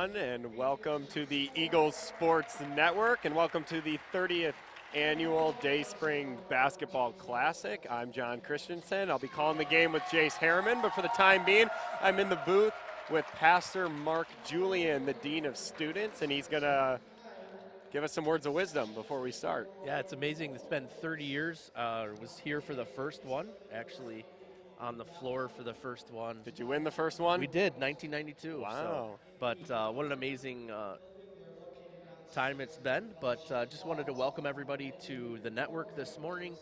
everyone, and welcome to the Eagles Sports Network, and welcome to the 30th Annual Dayspring Basketball Classic. I'm John Christensen. I'll be calling the game with Jace Harriman, but for the time being, I'm in the booth with Pastor Mark Julian, the Dean of Students, and he's going to give us some words of wisdom before we start. Yeah, it's amazing. It's been 30 years. Was here for the first one, actually on the floor for the first one. Did you win the first one? We did, 1992. Wow. So, but what an amazing time it's been. But just wanted to welcome everybody to the network this morning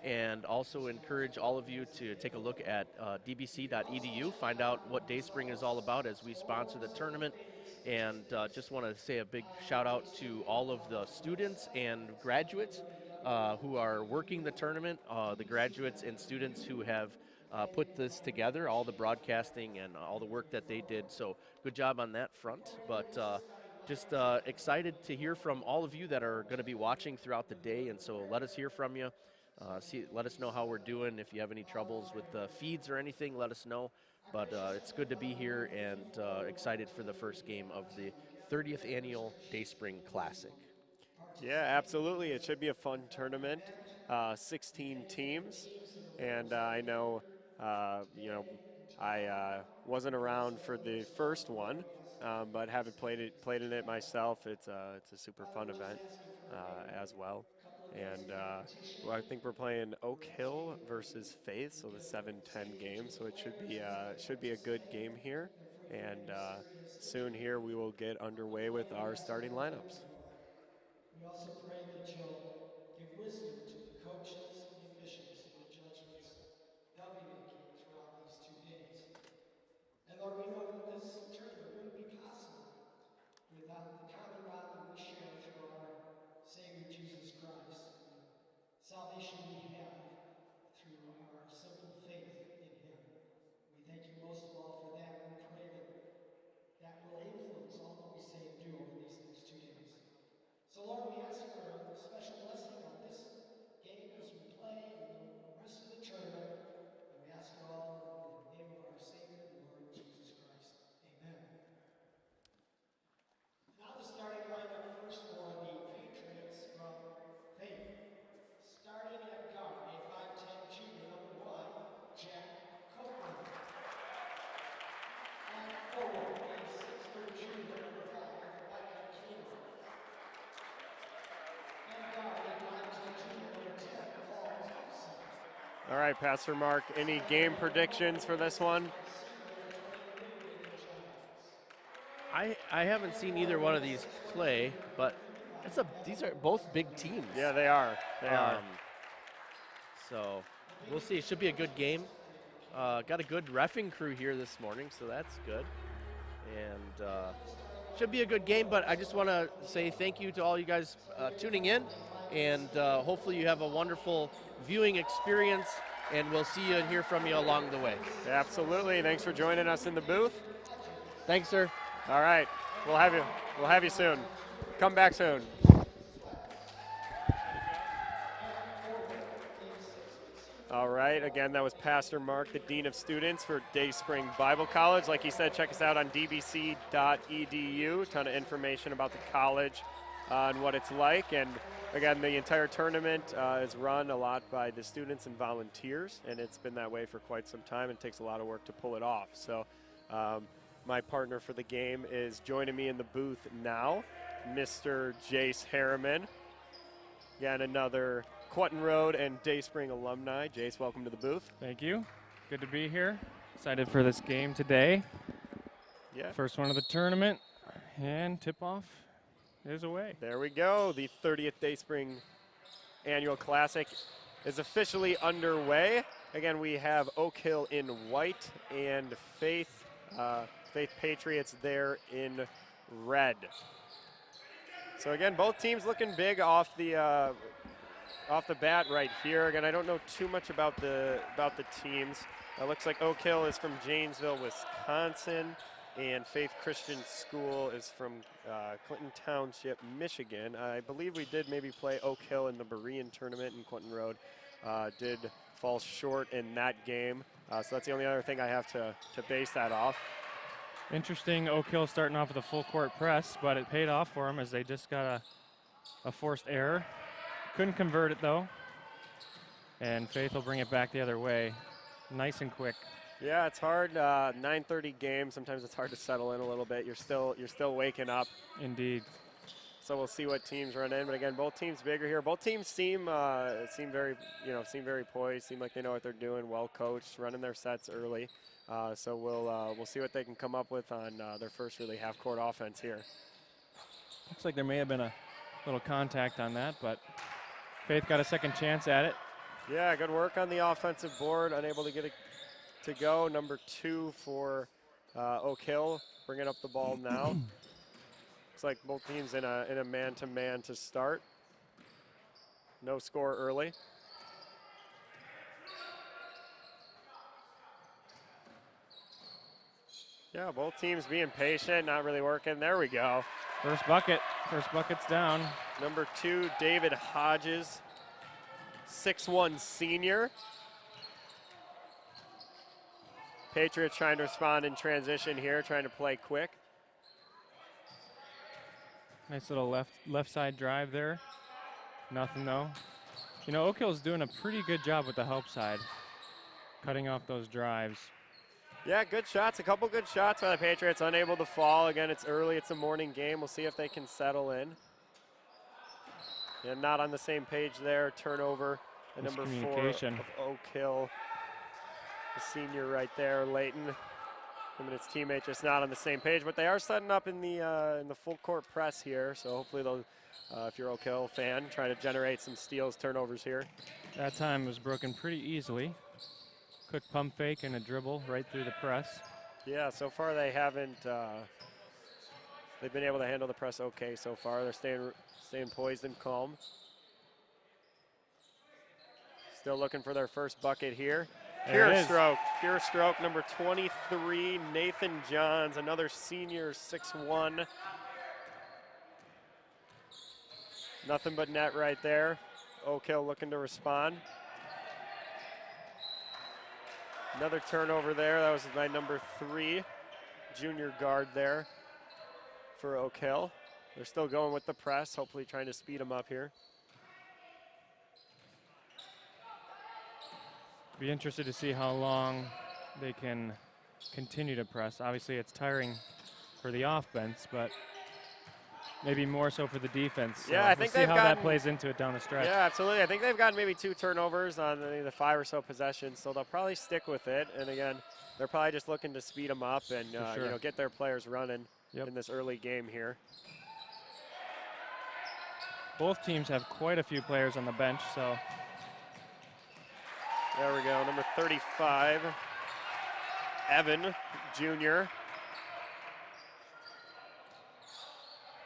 and also encourage all of you to take a look at dbc.edu, find out what Dayspring is all about as we sponsor the tournament. And just want to say a big shout out to all of the students and graduates who are working the tournament, the graduates and students who have put this together, all the broadcasting and all the work that they did. So good job on that front. But just excited to hear from all of you that are going to be watching throughout the day. And so let us hear from you. Let us know how we're doing. If you have any troubles with the feeds or anything, let us know. But it's good to be here and excited for the first game of the 30th Annual Dayspring Classic. Yeah, absolutely. It should be a fun tournament. 16 teams, and I know, I wasn't around for the first one, but having played in it myself, it's a super fun event as well. And well, I think we're playing Oakhill versus Faith, so the 7-10 game. So it should be a good game here. And soon here we will get underway with our starting lineups. We also pray that you'll give wisdom to the coaches and the officials in the judgments they'll be making throughout these 2 days. And Lord, we know that this tournament wouldn't be possible without the common bond that we share through our Savior Jesus Christ and the salvation we have through our simple faith in Him. We thank you most of all for that. We pray that that will influence all that we say and do over these next 2 days. So Lord, we ask for a special blessing on this game as we play and the rest of the tournament. And we ask it all in the name of our Savior and Lord Jesus Christ. Amen. Now the starting lineup first for the Patriots from Faith. Starting at guard, a 5'10" junior, number 1, Jack Copeland. At forward, a 6' junior, number 5, Micah King. And guard, a 5'10" junior, number 10, Paul Thompson. All right, Pastor Mark, any game predictions for this one? I haven't seen either one of these play, but these are both big teams. Yeah, they are. They are. So we'll see. It should be a good game. Got a good reffing crew here this morning, so that's good. And should be a good game, but I just want to say thank you to all you guys tuning in, and hopefully you have a wonderful viewing experience, and we'll see you and hear from you along the way. Absolutely. Thanks for joining us in the booth. Thanks, sir. All right. We'll have you soon. Come back soon. All right, again, that was Pastor Mark, the Dean of Students for Dayspring Bible College. Like he said, check us out on dbc.edu. A ton of information about the college and what it's like. And again, the entire tournament is run a lot by the students and volunteers, and it's been that way for quite some time. It takes a lot of work to pull it off. So my partner for the game is joining me in the booth now, Mr. Jace Harriman. Again, another Quentin Road and Dayspring alumni. Jace, welcome to the booth. Thank you. Good to be here. Excited for this game today. Yeah. First one of the tournament, and tip-off is away. There we go. The 30th Dayspring Annual Classic is officially underway. Again, we have Oakhill in white and Faith Patriots there in red. So again, both teams looking big off the bat right here. Again, I don't know too much about the teams. It looks like Oakhill is from Janesville, Wisconsin, and Faith Christian School is from Clinton Township, Michigan. I believe we did maybe play Oakhill in the Berean tournament in Quentin Road. Did fall short in that game. So that's the only other thing I have to base that off. Interesting, Oakhill starting off with a full court press, but it paid off for them as they just got a forced error. Couldn't convert it though. And Faith will bring it back the other way. Nice and quick. Yeah, it's hard. 9:30 game. Sometimes it's hard to settle in a little bit. You're still waking up. Indeed. So we'll see what teams run in. But again, both teams bigger here. Both teams seem very poised. Seem like they know what they're doing. Well coached, running their sets early. So we'll see what they can come up with on their first really half-court offense here. Looks like there may have been a little contact on that, but Faith got a second chance at it. Yeah, good work on the offensive board. Unable to get it to go. Number 2 for Oakhill, bringing up the ball now. Looks like both teams in a man-to-man to start. No score early. Yeah, both teams being patient, not really working. There we go. First bucket. First bucket's down. Number 2, David Hodges, 6'1" senior. Patriots trying to respond in transition here, trying to play quick. Nice little left side drive there. Nothing though. You know, Oakhill's doing a pretty good job with the help side, cutting off those drives. Yeah, good shots. A couple good shots by the Patriots. Unable to fall. Again, it's early. It's a morning game. We'll see if they can settle in. And not on the same page there. Turnover. The number 4 of Oakhill. The senior right there, Leighton. Him and his teammate just not on the same page. But they are setting up in the full court press here. So hopefully they'll, if you're an Oakhill fan, try to generate some steals, turnovers here. That time was broken pretty easily. Quick pump fake and a dribble right through the press. Yeah, so far they haven't. They've been able to handle the press okay so far. They're staying poised and calm. Still looking for their first bucket here. Pure stroke, number 23, Nathan Johns, another senior, 6'1". Nothing but net right there. Oakhill looking to respond. Another turnover there. That was by number 3, junior guard there for Oakhill. They're still going with the press, hopefully trying to speed them up here. Be interested to see how long they can continue to press. Obviously, it's tiring for the offense, but maybe more so for the defense. Yeah, so I think we'll see how that plays into it down the stretch. Yeah, absolutely. I think they've gotten maybe 2 turnovers on the 5 or so possessions, so they'll probably stick with it. And again, they're probably just looking to speed them up and get their players running in this early game here. Both teams have quite a few players on the bench, so. There we go, number 35, Evan, junior.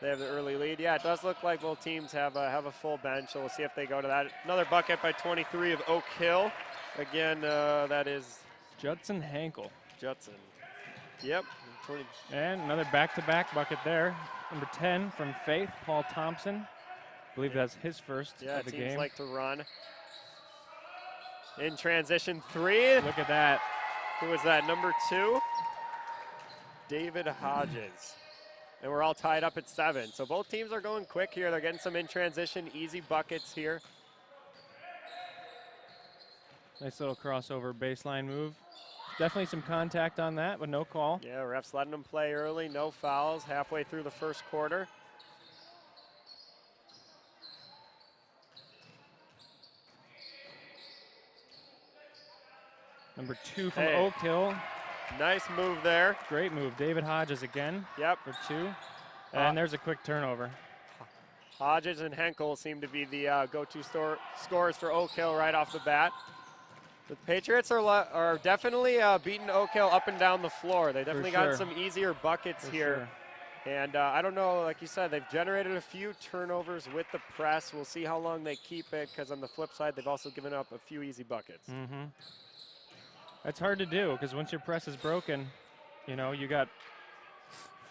They have the early lead. Yeah, it does look like both teams have a full bench, so we'll see if they go to that. Another bucket by 23 of Oakhill. Again, that is Judson Hankel. Judson. Yep. 20. And another back-to-back bucket there. Number 10 from Faith, Paul Thompson. I believe that's his first of the game. Yeah, teams like to run. In transition 3. Look at that. Who was that, number 2? David Hodges. And we're all tied up at 7. So both teams are going quick here. They're getting some in transition, easy buckets here. Nice little crossover baseline move. Definitely some contact on that, but no call. Yeah, refs letting them play early, no fouls, halfway through the first quarter. Number 2 from Oakhill. Nice move there. Great move. David Hodges again. Yep. For 2. And there's a quick turnover. Hodges and Henkel seem to be the go-to scorers for Oakhill right off the bat. The Patriots are definitely beating Oakhill up and down the floor. They definitely got some easier buckets here. Sure. And I don't know, like you said, they've generated a few turnovers with the press. We'll see how long they keep it, because on the flip side, they've also given up a few easy buckets. Mm-hmm. That's hard to do, because once your press is broken, you know, you got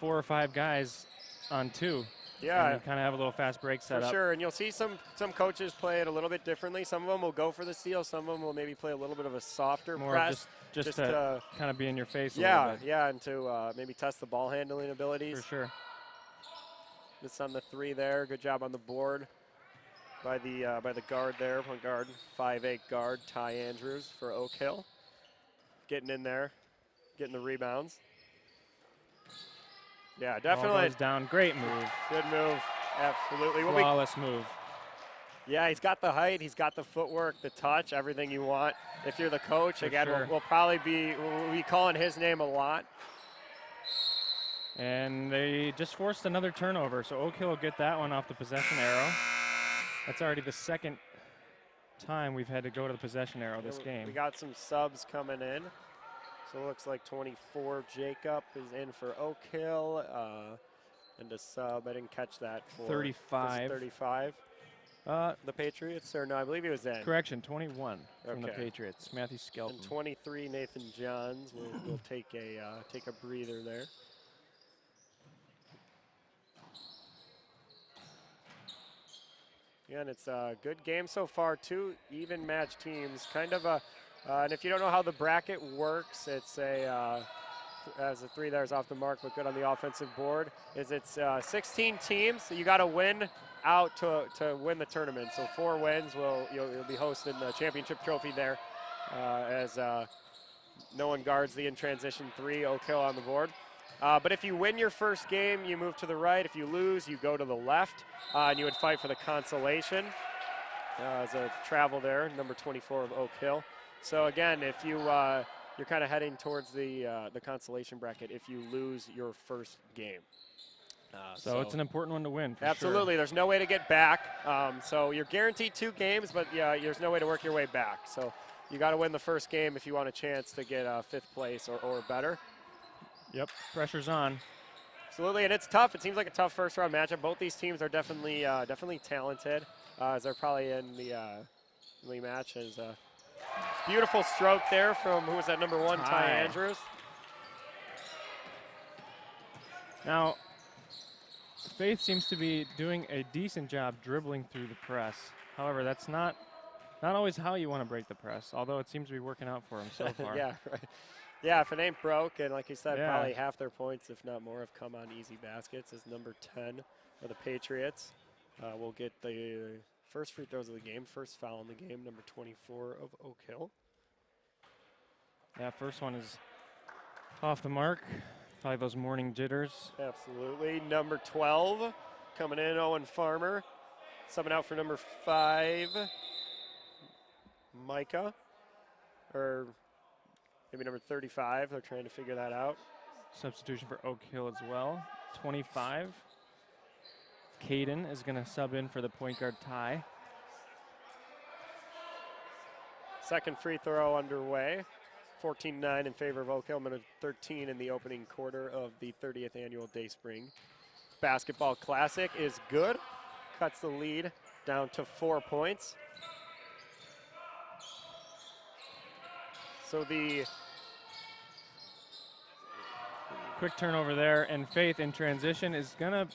4 or 5 guys on 2. Yeah. And you kind of have a little fast break set For up. sure, and you'll see some coaches play it a little bit differently. Some of them will go for the steal. Some of them will maybe play a little bit of a softer More press. just to kind of be in your face a little Yeah, bit. yeah, and to maybe test the ball handling abilities. For sure. This on the 3 there. Good job on the board by the guard there, point guard, 5'8" guard, Ty Andrews for Oakhill. Getting in there, getting the rebounds. Yeah, definitely. Ball goes down. Great move. Good move. Absolutely. Flawless move. Yeah, he's got the height, he's got the footwork, the touch, everything you want. If you're the coach, For again, sure. we'll probably we'll be calling his name a lot. And they just forced another turnover, so Oakhill will get that one off the possession arrow. That's already the second time we've had to go to the possession arrow this game. We got some subs coming in. So it looks like 24, Jacob is in for Oakhill. And a sub, I didn't catch that for 35. 35. The Patriots, or no, I believe he was in. Correction, 21 from the Okay. Patriots, Matthew Skelton. And 23, Nathan Johns will take a breather there. Again, it's a good game so far. 2 even match teams. Kind of a, and if you don't know how the bracket works, it's as a 3 there's off the mark, but good on the offensive board. It's 16 teams, so you got to win out to win the tournament. So 4 wins, you'll be hosting the championship trophy there, as no one guards the in transition 3. Oakhill on the board. But if you win your first game, you move to the right. If you lose, you go to the left, and you would fight for the consolation. As a travel there, number 24 of Oakhill. So again, if you're kind of heading towards the consolation bracket if you lose your first game. So it's an important one to win, for absolutely. sure. There's no way to get back. So you're guaranteed 2 games, but yeah, there's no way to work your way back. So you got to win the first game if you want a chance to get 5th place or better. Yep, pressure's on. Absolutely, and it's tough. It seems like a tough first-round matchup. Both these teams are definitely talented, as they're probably in the match. As a beautiful stroke there from, who was that, number 1, Ty Andrews. Now, Faith seems to be doing a decent job dribbling through the press. However, that's not always how you want to break the press, although it seems to be working out for him so far. Yeah, right. Yeah, if it ain't broke, and like you said, Yeah. probably half their points, if not more, have come on easy baskets, as number 10 for the Patriots will get the first free throws of the game, first foul in the game, number 24 of Oakhill. Yeah, first one is off the mark. Probably those morning jitters. Absolutely. Number 12 coming in, Owen Farmer. Subbing out for number 5, Micah. Or maybe number 35. They're trying to figure that out. Substitution for Oakhill as well. 25. Caden is going to sub in for the point guard Ty. Second free throw underway. 14-9 in favor of Oakhill, minute 13 in the opening quarter of the 30th annual Dayspring Basketball Classic is good. Cuts the lead down to 4 points. So the Quick turnover there, and Faith in transition is gonna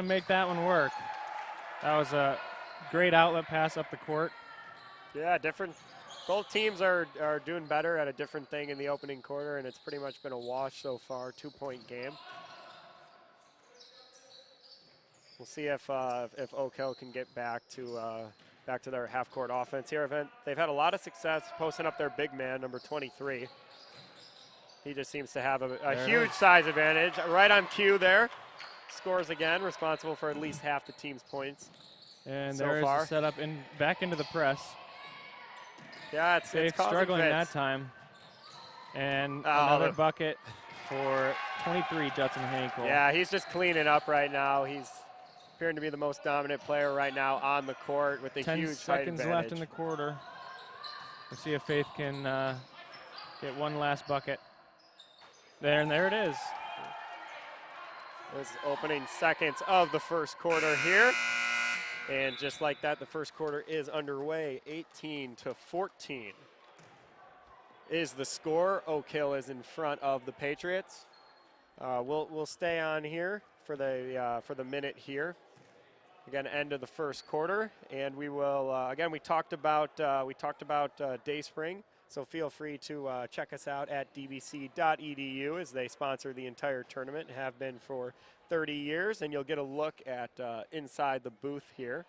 make that one work. That was a great outlet pass up the court. Yeah, different. Both teams are doing better at a different thing in the opening quarter, and it's pretty much been a wash so far, 2-point game. We'll see if Oakhill can get back to their half-court offense here. They've had a lot of success posting up their big man, number 23. He just seems to have a huge size advantage. Right on cue there. Scores again, responsible for at least half the team's points. And so there is far. a setup back into the press. Yeah, it's Faith causing struggling fits. that time. And another bucket for 23, Judson Hankel. Yeah, he's just cleaning up right now. He's appearing to be the most dominant player right now on the court with a 10 huge height seconds advantage. left in the quarter. We'll see if Faith can get one last bucket. And there it is. Those opening seconds of the first quarter here. And just like that, the first quarter is underway. 18-14 is the score. Oakhill is in front of the Patriots. We'll stay on here for the minute here. Again, end of the first quarter, and we will again. We talked about Dayspring, so feel free to check us out at dbc.edu as they sponsor the entire tournament and have been for 30 years, and you'll get a look at inside the booth here.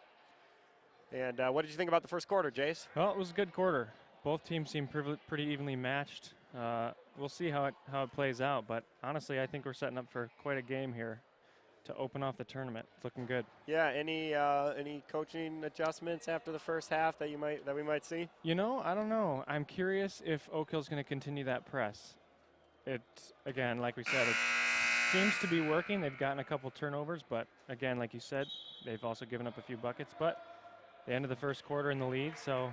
And what did you think about the first quarter, Jace? Well, it was a good quarter. Both teams seem pretty evenly matched. We'll see how it plays out, but honestly, I think we're setting up for quite a game here to open off the tournament. It's looking good. Yeah. Any coaching adjustments after the first half that we might see? You know, I don't know. I'm curious if Oakhill's going to continue that press. It's again, like we said, it seems to be working. They've gotten a couple turnovers, but again, like you said, they've also given up a few buckets. But the end of the first quarter in the lead, so.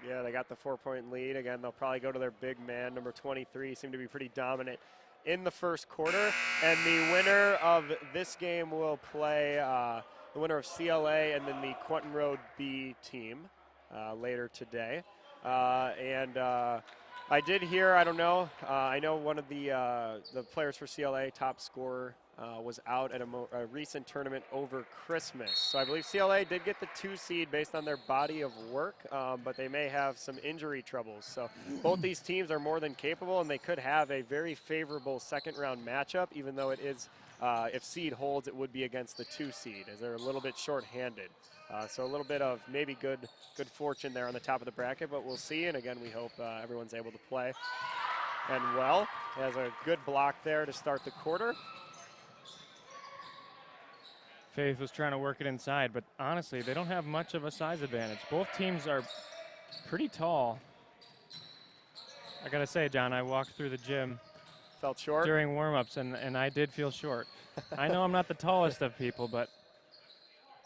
Yeah, they got the 4-point lead. Again, they'll probably go to their big man, number 23, seemed to be pretty dominant in the first quarter. And the winner of this game will play the winner of CLA and then the Quentin Road B team later today. I did hear, I don't know, I know one of the players for CLA, top scorer, was out at a recent tournament over Christmas. So I believe CLA did get the 2 seed based on their body of work, but they may have some injury troubles. So both these teams are more than capable, and they could have a very favorable second-round matchup, even though it is, if seed holds, it would be against the 2 seed, as they're a little bit short-handed. So a little bit of maybe good fortune there on the top of the bracket, but we'll see. And again, we hope everyone's able to play. And well, has a good block there to start the quarter. Faith was trying to work it inside, but honestly, they don't have much of a size advantage. Both teams are pretty tall. I gotta say, John, I walked through the gym. Felt short? During warm-ups, and I did feel short. I know I'm not the tallest of people, but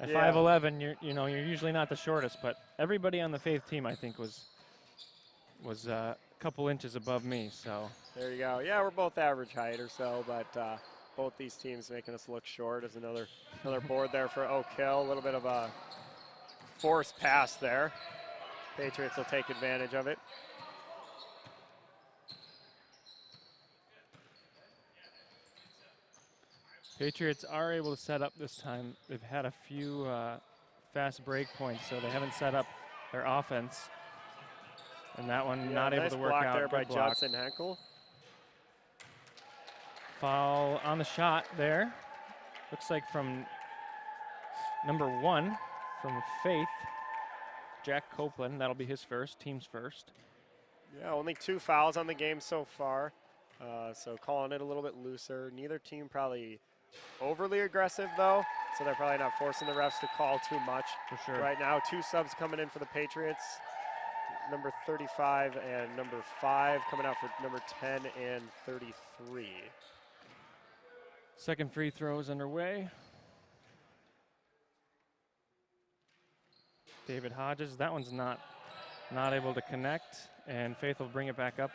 at 5'11", you're usually not the shortest, but everybody on the Faith team, I think, was a couple inches above me, so. There you go. Yeah, we're both average height or so, but both these teams making us look short. As another board there for Oakhill. A little bit of a forced pass there. Patriots will take advantage of it. Patriots are able to set up this time. They've had a few fast break points, so they haven't set up their offense. And that one not able to work out. Nice block there by block. Judson Henkel. Foul on the shot there. Looks like from number 1 from Faith, Jack Copeland. That'll be his first, team's first. Yeah, only 2 fouls on the game so far. So calling it a little bit looser. Neither team probably overly aggressive though, so they're probably not forcing the refs to call too much. For sure. Right now, 2 subs coming in for the Patriots. Number 35 and number 5 coming out for number 10 and 33. Second free throw is underway. David Hodges, that one's not able to connect, and Faith will bring it back up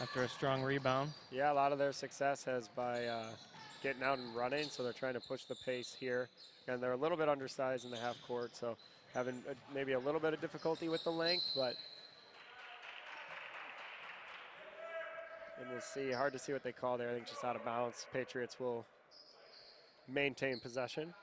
after a strong rebound. Yeah, a lot of their success has by getting out and running, so they're trying to push the pace here. And they're a little bit undersized in the half court, so having maybe a little bit of difficulty with the length, but and we'll see. Hard to see what they call there. I think just out of bounds. Patriots will maintain possession.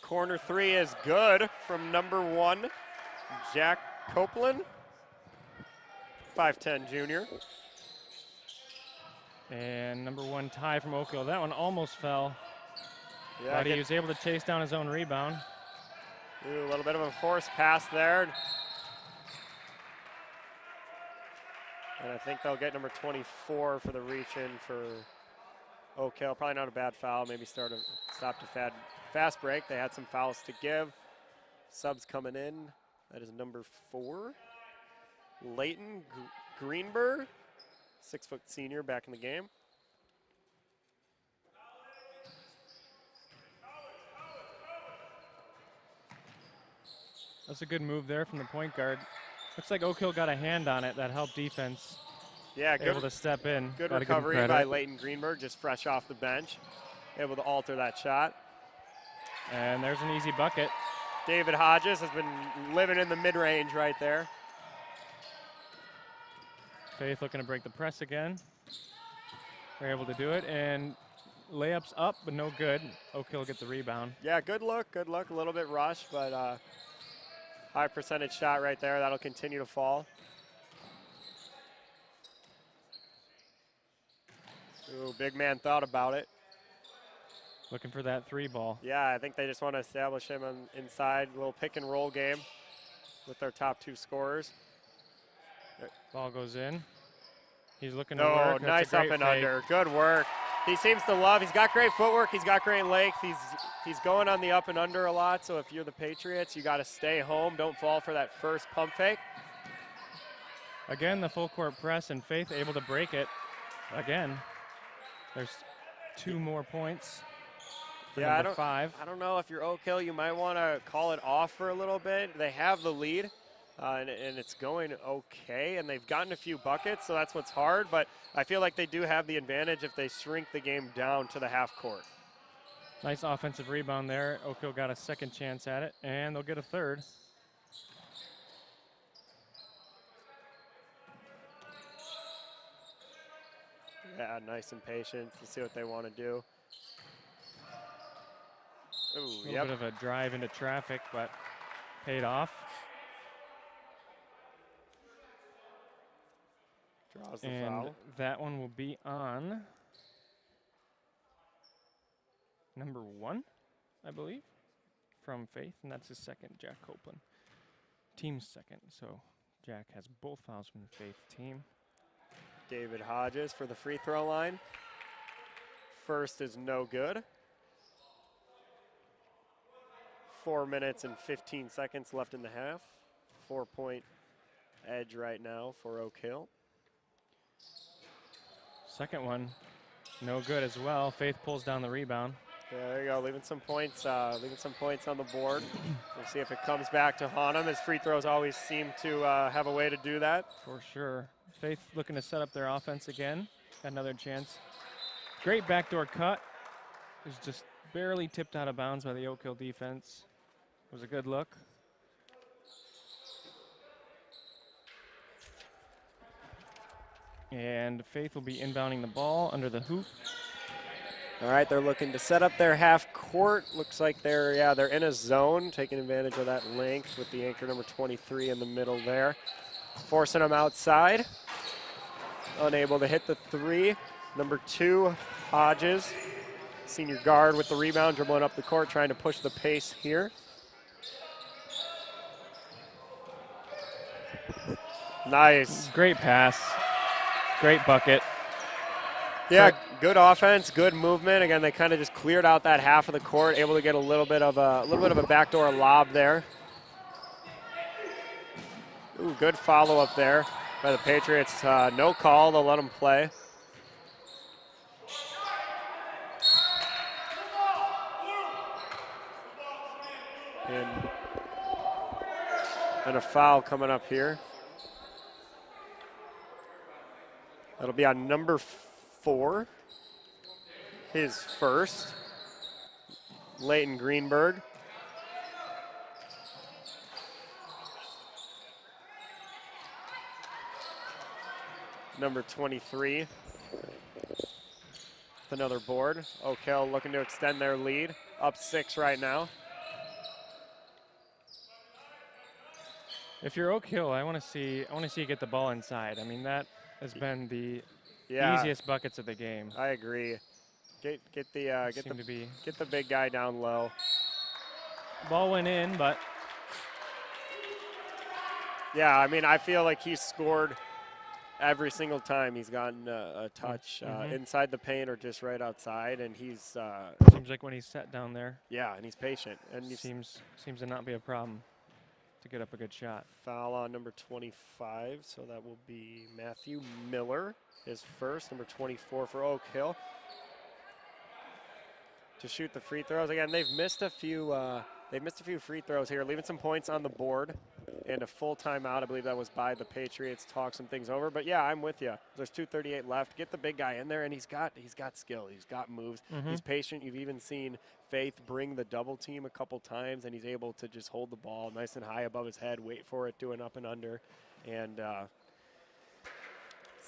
Corner 3 is good from number 1, Jack Copeland, 5'10" junior. And number 1 Ty from Oakhill. That one almost fell. Yeah, but he was able to chase down his own rebound. Ooh, a little bit of a forced pass there. And I think they'll get number 24 for the reach in for Oakhill. Probably not a bad foul. Maybe stop to fast break. They had some fouls to give. Subs coming in. That is number 4, Leighton Greenberg, 6-foot senior back in the game. That's a good move there from the point guard. Looks like Oakhill got a hand on it. That helped defense. Yeah, able to step in. Good recovery by Leighton Greenberg, just fresh off the bench. Able to alter that shot. And there's an easy bucket. David Hodges has been living in the mid-range right there. Faith looking to break the press again. They're able to do it, and layups up, but no good. Oakhill get the rebound. Yeah, good look. A little bit rushed, but high percentage shot right there. That'll continue to fall. Ooh, big man thought about it. Looking for that 3 ball. Yeah, I think they just want to establish him on inside. A little pick and roll game with their top 2 scorers. Ball goes in. He's looking to Oh, work. That's nice a up great and fake. under. Good work. He seems to love. He's got great footwork. He's got great length. He's going on the up and under a lot. So if you're the Patriots, you got to stay home. Don't fall for that first pump fake. Again, the full court press, and Faith able to break it. Again, there's 2 more points. For Yeah, number 5. I don't know if you're Oakhill, you might want to call it off for a little bit. They have the lead, and it's going okay, and they've gotten a few buckets, so that's what's hard. But I feel like they do have the advantage if they shrink the game down to the half court. Nice offensive rebound there. Oakhill got a second chance at it, and they'll get a third. Yeah, nice and patient. Let's see what they want to do. Ooh, A little yep. bit of a drive into traffic, but paid off. Draws the And foul. that one will be on number 1, I believe, from Faith, and that's his second, Jack Copeland. Team's second, so Jack has both fouls from the Faith team. David Hodges for the free throw line. First is no good. 4 minutes and 15 seconds left in the half. 4-point edge right now for Oakhill. Second one, no good as well. Faith pulls down the rebound. Yeah, there you go, leaving some points on the board. We'll see if it comes back to haunt him. His free throws always seem to have a way to do that. For sure. Faith looking to set up their offense again. Got another chance. Great backdoor cut. It was just barely tipped out of bounds by the Oakhill defense. It was a good look. And Faith will be inbounding the ball under the hoop. All right, they're looking to set up their half court. Looks like they're in a zone, taking advantage of that length with the anchor number 23 in the middle there. Forcing them outside. Unable to hit the 3. Number 2, Hodges, senior guard with the rebound, dribbling up the court, trying to push the pace here. Nice. Great pass. Great bucket. Yeah, good offense, good movement. Again, they kind of just cleared out that half of the court, able to get a little bit of a backdoor lob there. Ooh, good follow up there by the Patriots. No call, they'll let them play. And a foul coming up here. That'll be on number 4, his first, Leighton Greenberg. Number 23, with another board. Oakhill looking to extend their lead, up 6 right now. If you're Oakhill, I want to see you get the ball inside. I mean, that has been the Yeah, easiest buckets of the game. I agree. Get the big guy down low. Ball went in, but Yeah, I mean, I feel like he's scored every single time he's gotten a touch inside the paint or just right outside, and he's seems like when he's set down there, yeah, and he's patient, and he's seems to not be a problem to get up a good shot. foul on number 25, so that will be Matthew Miller, his first, number 24 for Oakhill. To shoot the free throws again, they've missed a few free throws here, leaving some points on the board, and a full timeout. I believe that was by the Patriots. Talk some things over, but yeah, I'm with you. There's 2:38 left. Get the big guy in there, and he's got skill. He's got moves. He's patient. You've even seen Faith bring the double team a couple times, and he's able to just hold the ball nice and high above his head, wait for it, do an up and under, and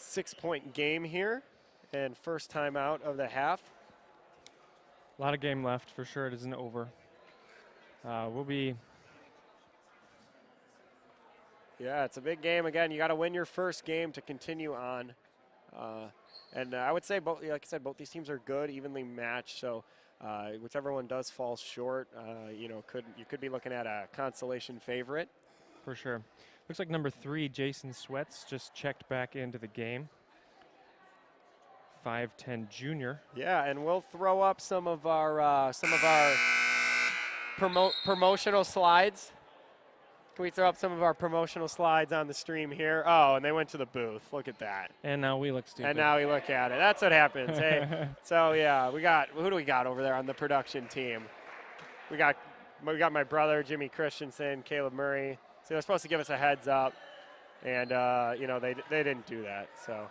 6-point game here, and first time out of the half. A lot of game left for sure. It isn't over. We'll be. Yeah, it's a big game. Again, you got to win your first game to continue on. And I would say, both, like I said, both these teams are good, evenly matched. So whichever one does fall short, you could be looking at a consolation favorite. For sure. Looks like number 3, Jason Sweats, just checked back into the game. 5'10" junior. Yeah, and we'll throw up some of our promotional slides. Can we throw up some of our promotional slides on the stream here? Oh, and they went to the booth. Look at that. And now we look stupid. And now we look at it. That's what happens. Hey, so yeah, who do we got over there on the production team? We got my brother Jimmy Christensen, Caleb Murray. So they're supposed to give us a heads up, and they didn't do that. So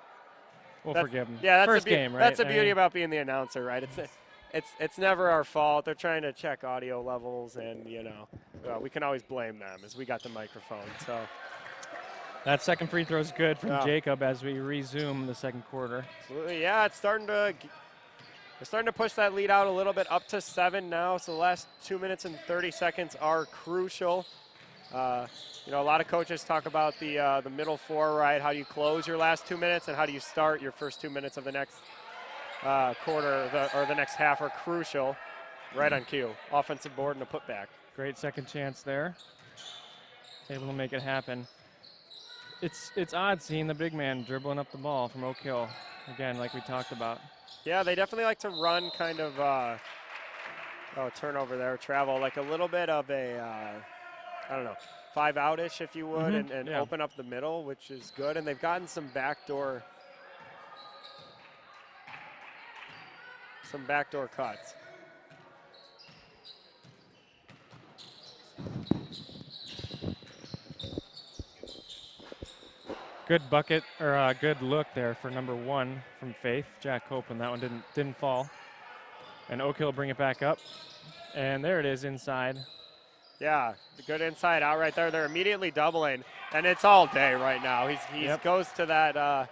we'll forgive them. Yeah, that's first game, right? That's the beauty about being the announcer, right? It's never our fault. They're trying to check audio levels, and we can always blame them as we got the microphone. So that second free throw is good from Jacob as we resume the second quarter. Absolutely, yeah. They're starting to push that lead out a little bit, up to 7 now. So the last 2 minutes and 30 seconds are crucial. A lot of coaches talk about the middle 4, right? How do you close your last 2 minutes, and how do you start your first 2 minutes of the next quarter or the next half are crucial. Right on cue. Offensive board and a putback. Great second chance there. Able to make it happen. It's odd seeing the big man dribbling up the ball from Oakhill. Again, like we talked about. Yeah, they definitely like to run kind of turnover there, travel, like a little bit of a, 5-out-ish, if you would, and open up the middle, which is good. And they've gotten some backdoor cuts. Good bucket, or a good look there for number 1 from Faith, Jack Copeland. That one didn't fall. And Oakhill bring it back up. And there it is inside. Yeah, the good inside out right there. They're immediately doubling, and it's all day right now. He goes to that,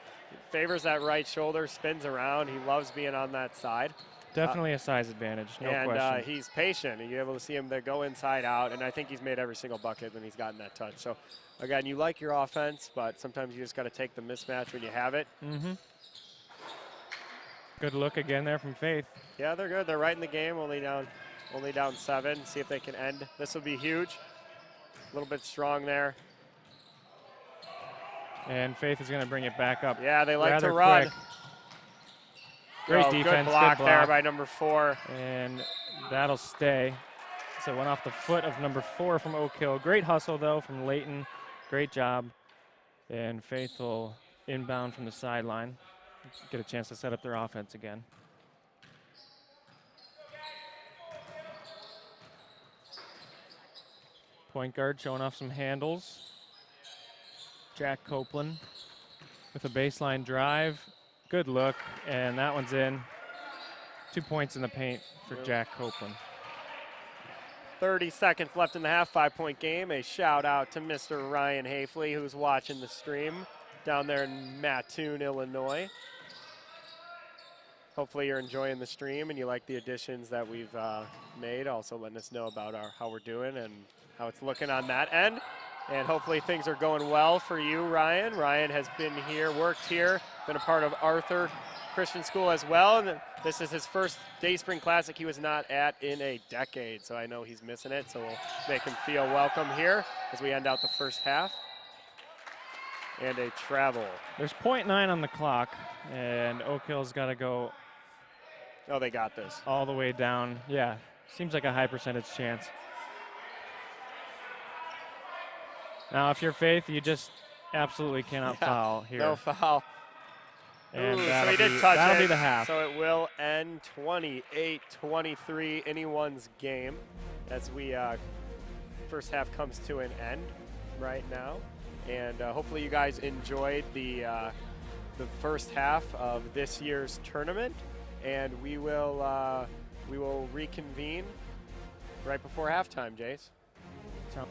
favors that right shoulder, spins around. He loves being on that side. Definitely a size advantage, no question. And he's patient, and you're able to see him go inside out, and I think he's made every single bucket when he's gotten that touch. So, again, you like your offense, but sometimes you just got to take the mismatch when you have it. Good look again there from Faith. Yeah, they're good. They're right in the game, only down 7. See if they can end. This will be huge. A little bit strong there. And Faith is going to bring it back up. Yeah, they like to run. Quick. Great defense. Good block there by number 4. And that'll stay. So it went off the foot of number 4 from Oakhill. Great hustle, though, from Layton. Great job. And Faith will inbound from the sideline. Get a chance to set up their offense again. Point guard showing off some handles. Jack Copeland with a baseline drive. Good look, and that one's in. 2 points in the paint for Jack Copeland. 30 seconds left in the half, 5-point game. A shout out to Mr. Ryan Hafley, who's watching the stream down there in Mattoon, Illinois. Hopefully you're enjoying the stream and you like the additions that we've made. Also letting us know about how we're doing and how it's looking on that end. And hopefully things are going well for you, Ryan. Ryan has been here, worked here, been a part of Arthur Christian School as well. And this is his first Day Spring Classic he was not at in a decade, so I know he's missing it. So we'll make him feel welcome here as we end out the first half. And a travel. There's 0.9 on the clock, and Oakhill's got to go. Oh, they got this. All the way down. Yeah, seems like a high percentage chance. Now, if you're Faith, you just absolutely cannot foul here. No foul. And so he did touch it. That'll be the half. So it will end 28-23, anyone's game, as we first half comes to an end right now. And hopefully you guys enjoyed the first half of this year's tournament. And we will reconvene right before halftime, Jace. So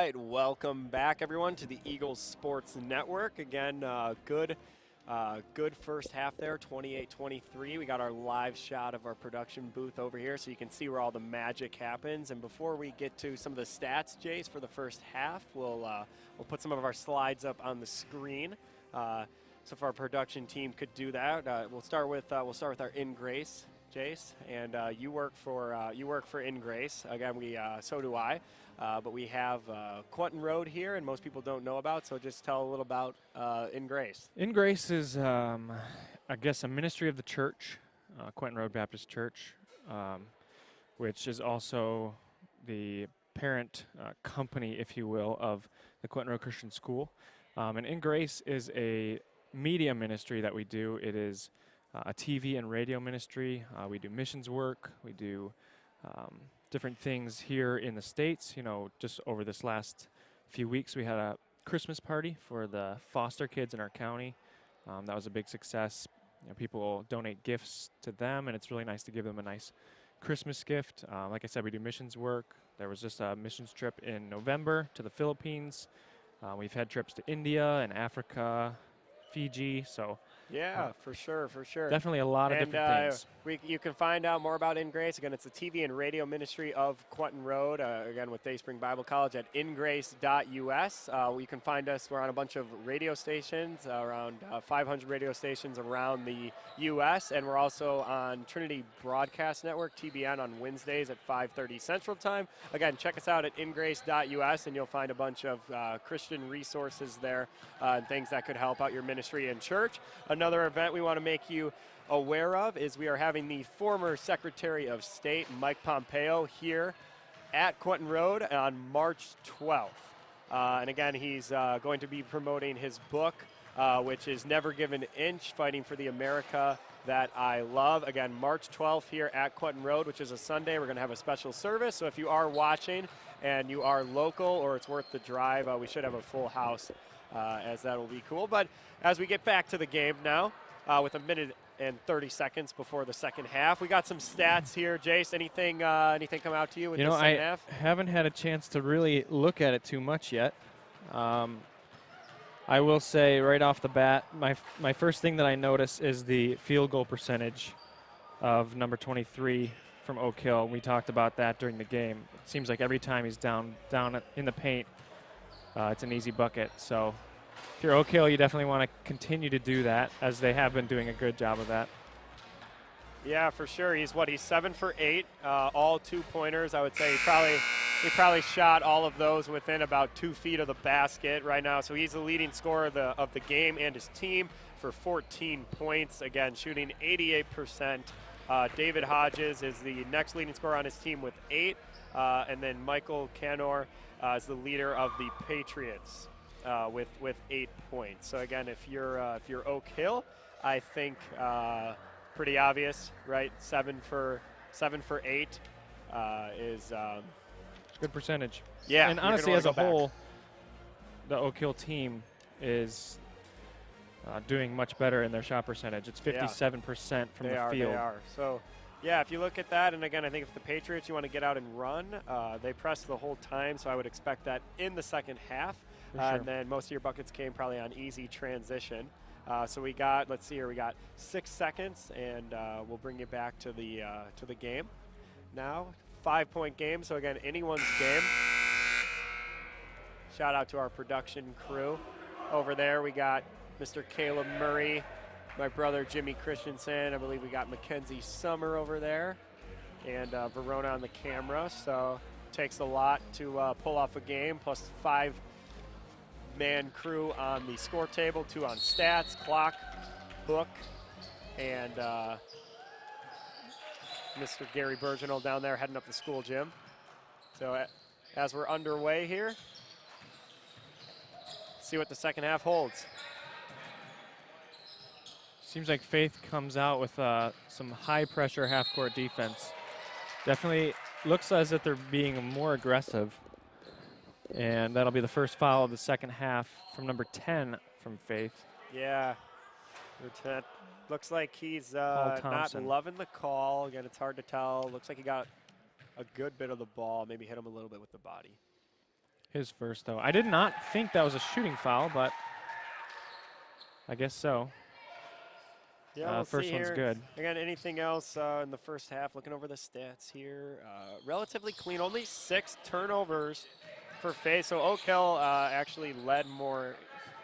right, welcome back, everyone, to the Eagles Sports Network. Again, good first half there, 28-23. We got our live shot of our production booth over here, so you can see where all the magic happens. And before we get to some of the stats, Jace, for the first half, we'll put some of our slides up on the screen. So if our production team could do that, we'll start with our In-Grace, Jace, and you work for In-Grace. Again, so do I. But we have Quentin Road here, and most people don't know about, so just tell a little about In-Grace. In-Grace is, I guess, a ministry of the church, Quentin Road Baptist Church, which is also the parent company, if you will, of the Quentin Road Christian School. And In-Grace is a media ministry that we do. It is a TV and radio ministry. We do missions work. We do different things here in the States. You know, just over this last few weeks, we had a Christmas party for the foster kids in our county. That was a big success. You know, people donate gifts to them, and it's really nice to give them a nice Christmas gift. Like I said, we do missions work. There was just a missions trip in November to the Philippines. We've had trips to India and Africa, Fiji, so yeah, for sure. definitely a lot of different things. You can find out more about In-Grace. Again, it's the TV and radio ministry of Quentin Road, again, with Dayspring Bible College at ingrace.us. You can find us. We're on a bunch of radio stations, around 500 radio stations around the U.S., and we're also on Trinity Broadcast Network, TBN, on Wednesdays at 5:30 Central Time. Again, check us out at ingrace.us, and you'll find a bunch of Christian resources there and things that could help out your ministry and church. Another event we want to make you aware of is we are having the former Secretary of State, Mike Pompeo, here at Quentin Road on March 12th. And again, he's going to be promoting his book, which is Never Give an Inch, Fighting for the America That I Love. Again, March 12th here at Quentin Road, which is a Sunday. We're going to have a special service. So if you are watching and you are local or it's worth the drive, we should have a full house, as that will be cool. But as we get back to the game now, with a minute and 30 seconds before the second half, we got some stats here. Jace, anything come out to you with the second half? I haven't had a chance to really look at it too much yet. I will say right off the bat, my first thing that I notice is the field goal percentage of number 23 from Oakhill. We talked about that during the game. It seems like every time he's down in the paint, it's an easy bucket. So if you're Oakhill, you definitely want to continue to do that, as they have been doing a good job of that. Yeah, for sure. He's 7 for 8, all 2-pointers. I would say he probably shot all of those within about 2 feet of the basket right now. So he's the leading scorer of the game and his team for 14 points. Again, shooting 88%. David Hodges is the next leading scorer on his team with 8, and then Michael Canor is the leader of the Patriots with 8 points. So again, if you're Oakhill, I think pretty obvious, right? 7 for 8 is good percentage. Yeah, and honestly, as a whole, the Oakhill team is doing much better in their shot percentage. It's 57% from the field. They are. So, yeah, if you look at that, and again, I think if the Patriots, you want to get out and run, they press the whole time, so I would expect that in the second half. For sure. And then most of your buckets came probably on easy transition. So we got, let's see here, we got 6 seconds, and we'll bring you back to the game. Now, 5-point game, so again, anyone's game. Shout out to our production crew. Over there, we got Mr. Caleb Murray, my brother Jimmy Christensen. I believe we got Mackenzie Summer over there, and Verona on the camera. So it takes a lot to pull off a game, plus 5-man crew on the score table, 2 on stats, clock, book, and Mr. Gary Burgeonal down there heading up the school gym. So as we're underway here, see what the second half holds. Seems like Faith comes out with some high-pressure half-court defense. Definitely looks as if they're being more aggressive. And that'll be the first foul of the second half from number 10 from Faith. Yeah. Looks like he's not loving the call. Again, it's hard to tell. Looks like he got a good bit of the ball, maybe hit him a little bit with the body. His first, though. I did not think that was a shooting foul, but I guess so. Yeah, we'll first see one's here. good. Again, anything else in the first half? Looking over the stats here, relatively clean. Only 6 turnovers for Faith. So Oakhill actually led more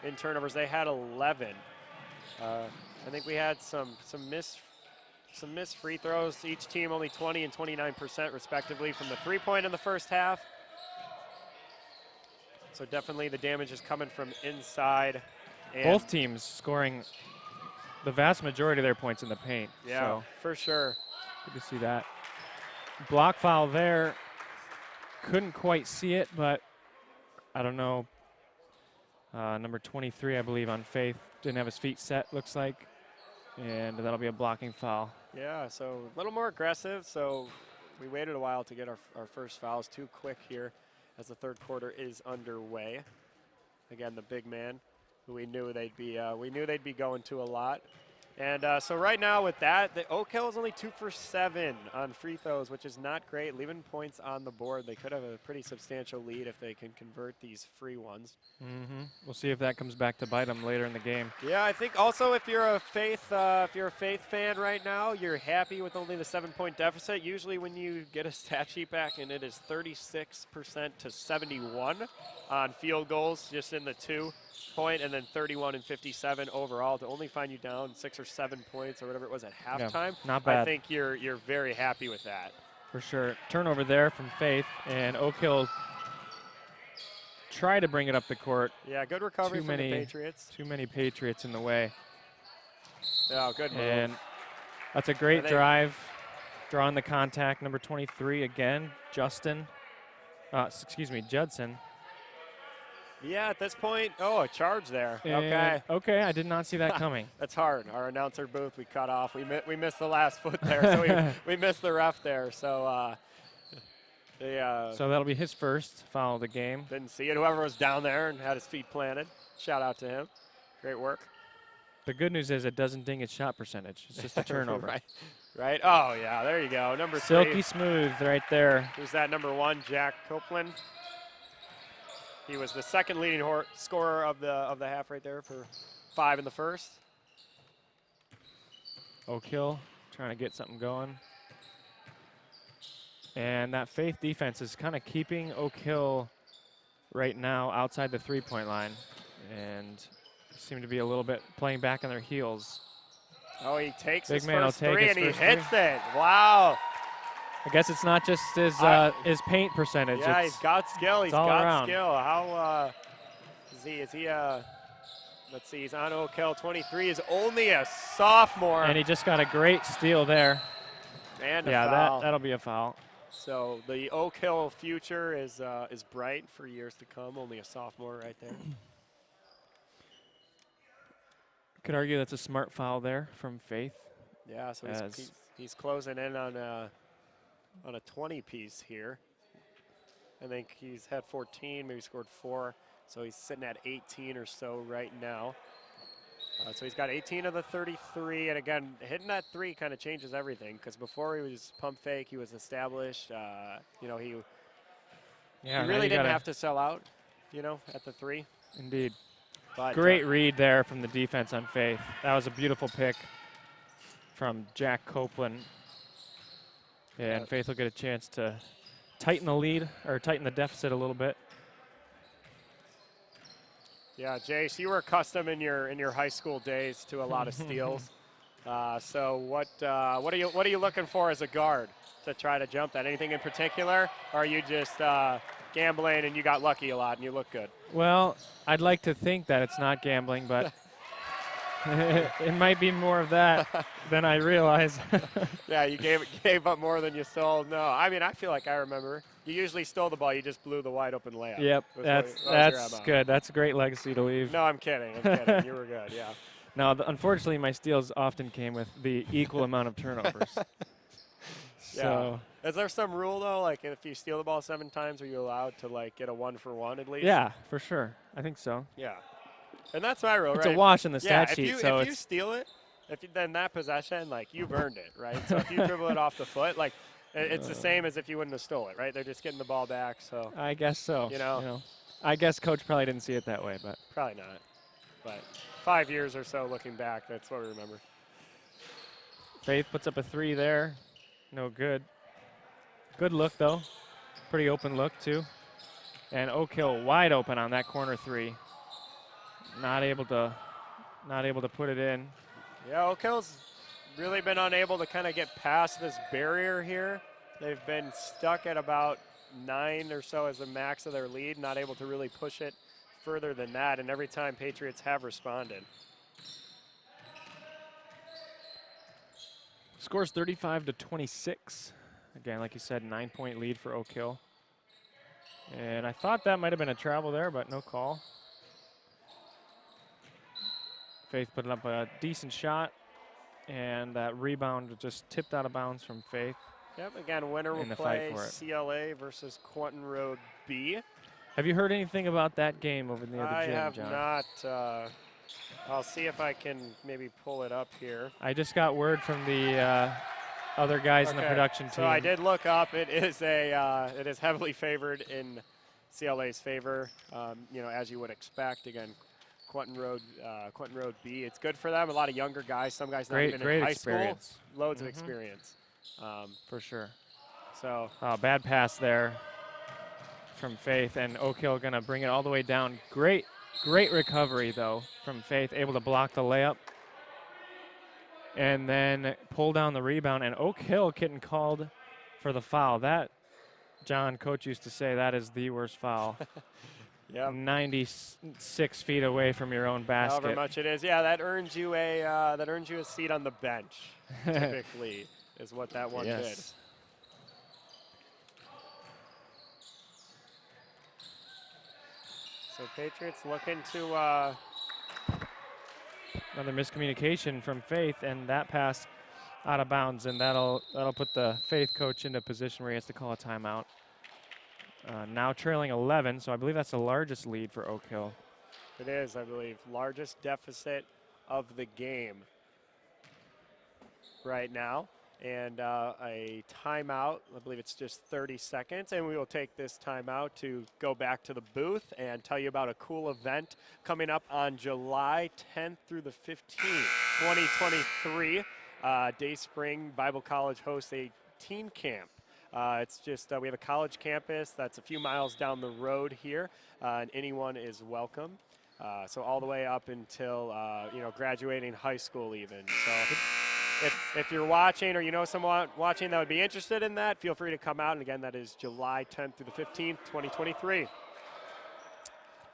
in turnovers. They had 11. I think we had some missed free throws. Each team only 20 and 29% respectively from the three-point in the first half. So definitely the damage is coming from inside. And Both teams scoring the vast majority of their points in the paint. yeah, So for sure. good to see that. Block foul there. Couldn't quite see it, but I don't know. Number 23, I believe, on Faith. Didn't have his feet set, looks like. And that'll be a blocking foul. Yeah, so a little more aggressive. So we waited a while to get our first fouls. Too quick here as the third quarter is underway. Again, the big man who we knew they'd be going to a lot. And so right now with that, the Oakhill is only 2 for 7 on free throws, which is not great, leaving points on the board. They could have a pretty substantial lead if they can convert these free ones. We'll see if that comes back to bite them later in the game. Yeah, I think also if you're a Faith fan right now, you're happy with only the 7-point deficit. Usually when you get a stat sheet back and it is 36% to 71 on field goals, just in the 2-point, and then 31 and 57 overall, to only find you down 6 or 7 points or whatever it was at halftime. Yeah, not bad. I think you're very happy with that. For sure. Turnover there from Faith, and Oakhill try to bring it up the court. Yeah, good recovery from the Patriots. Too many Patriots in the way. Yeah, good move. And that's a great drive. Drawing the contact, number 23 again, Judson. Yeah, at this point, a charge there. And okay, I did not see that coming. That's hard. Our announcer booth, we cut off. We missed the last foot there, so we missed the ref there. So so that'll be his first foul of the game. Didn't see it. Whoever was down there and had his feet planted, shout out to him. Great work. The good news is it doesn't ding its shot percentage. It's just a turnover. Right. Oh, yeah, there you go. Number 3. Silky smooth right there. Who's that, number 1, Jack Copeland? He was the second leading scorer of the half right there for 5 in the first. Oakhill trying to get something going. And that Faith defense is kind of keeping Oakhill right now outside the three-point line. And seem to be a little bit playing back on their heels. Oh, he takes Big his man first will take three, his and he first hits three. it. Wow. I guess it's not just his paint percentage. Yeah, it's, he's got skill. He's all got around. skill. How is he? Let's see. He's on Oakhill. 23 is only a sophomore. And he just got a great steal there. And a yeah, foul. that'll be a foul. So the Oakhill future is bright for years to come. Only a sophomore right there. Could argue that's a smart foul there from Faith. Yeah, so he's closing in on a 20-piece here. I think he's had 14, maybe scored 4, so he's sitting at 18 or so right now. So he's got 18 of the 33, and again, hitting that 3 kind of changes everything, because before he was pump fake, he was established. He really didn't have to sell out, at the 3. Indeed. But, great read there from the defense on Faith. That was a beautiful pick from Jack Copeland. And Faith will get a chance to tighten the lead, or tighten the deficit a little bit. Yeah, Jace, you were accustomed in your high school days to a lot of steals. So what are you looking for as a guard to try to jump that? Anything in particular, or are you just gambling and you got lucky a lot and you look good? Well, I'd like to think that it's not gambling, but it might be more of that than I realize. Yeah, you gave up more than you stole. No, I mean, I feel like I remember. You usually stole the ball. You just blew the wide open layup. Yep, that's good. That's a great legacy to leave. No, I'm kidding. You were good, yeah. No, unfortunately, my steals often came with the equal amount of turnovers. So. Yeah. Is there some rule, though? Like, if you steal the ball 7 times, are you allowed to, get a 1-for-1 at least? Yeah, for sure. I think so. Yeah. And that's my rule, it's right? It's a wash in the stat sheet. If you steal it, then that possession, you've earned it, right? So if you dribble it off the foot, It's the same as if you wouldn't have stole it, right? They're just getting the ball back, so I guess so. You know. I guess coach probably didn't see it that way, but probably not. But 5 years or so looking back, that's what we remember. Faith puts up a 3 there. No good. Good look, though. Pretty open look, too. And Oakhill wide open on that corner 3. Not able to put it in. Yeah, Oakhill's really been unable to kind of get past this barrier here. They've been stuck at about 9 or so as the max of their lead, not able to really push it further than that, and every time Patriots have responded. Scores 35-26. Again, like you said, 9-point lead for Oakhill. And I thought that might have been a travel there, but no call. Faith putting up a decent shot, and that rebound just tipped out of bounds from Faith. Yep, again, winner will play CLA versus Quentin Road B. Have you heard anything about that game over near the I gym, have John? not. I'll see if I can maybe pull it up here. I just got word from the other guys in the production team. So I did look up. It is heavily favored in CLA's favor. As you would expect. Again, Quentin Road B. It's good for them. A lot of younger guys. Some guys not even in high school. Loads of experience. For sure. So bad pass there from Faith, and Oakhill gonna bring it all the way down. Great recovery though from Faith, able to block the layup and then pull down the rebound, and Oakhill getting called for the foul. That, John, coach used to say, that is the worst foul. Yep. 96 feet away from your own basket. However much it is, yeah, that earns you a seat on the bench. Typically, is what that one did. So Patriots looking to another miscommunication from Faith, and that pass out of bounds, and that'll put the Faith coach into a position where he has to call a timeout. Now trailing 11, so I believe that's the largest lead for Oakhill. It is, I believe, largest deficit of the game right now. And a timeout, I believe it's just 30 seconds, and we will take this timeout to go back to the booth and tell you about a cool event coming up on July 10th through the 15th, 2023. Dayspring Bible College hosts a teen camp. It's just, we have a college campus that's a few miles down the road here, and anyone is welcome. So all the way up until, graduating high school even. So if you're watching or you know someone watching that would be interested in that, feel free to come out. And again, that is July 10th through the 15th, 2023.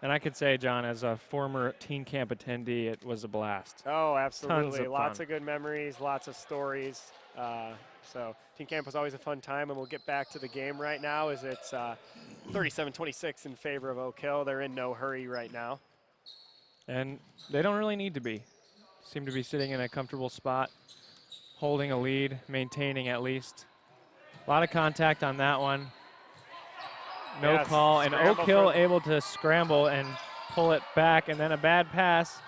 And I could say, John, as a former teen camp attendee, it was a blast. Oh, absolutely. Lots fun. of good memories, lots of stories. So teen camp was always a fun time, and we'll get back to the game right now as it's 37-26 in favor of Oakhill. They're in no hurry right now. And they don't really need to be. Seem to be sitting in a comfortable spot, holding a lead, maintaining at least. A lot of contact on that one. No call, and Oakhill able to scramble and pull it back, and then a bad pass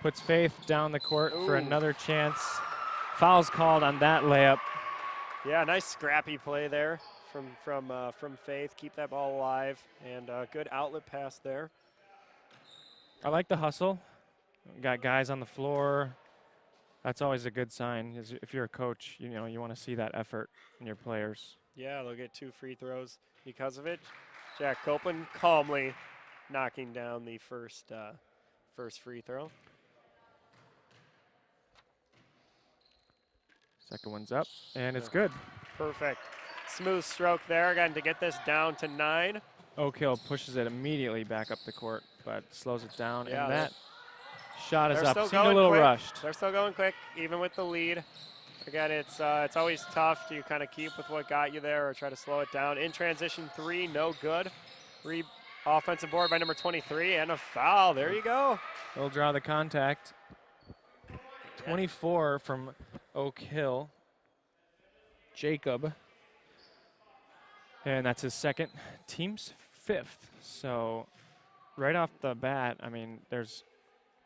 puts Faith down the court for another chance. Foul's called on that layup. Yeah, nice scrappy play there from Faith. Keep that ball alive, and good outlet pass there. I like the hustle. Got guys on the floor. That's always a good sign. If you're a coach, you want to see that effort in your players. Yeah, they'll get 2 free throws because of it. Jack Copeland calmly knocking down the first free throw. Second one's up, and it's good. Perfect. Smooth stroke there, again, to get this down to 9. Oakhill pushes it immediately back up the court, but slows it down, Yeah, and that shot is up. Seemed a little rushed. They're still going quick, even with the lead. Again, it's always tough to kind of keep with what got you there or try to slow it down. In transition 3, no good. Offensive board by number 23, and a foul. There you go. They'll draw the contact. 24 from Oakhill. Jacob. And that's his second, team's 5th. So right off the bat, I mean, there's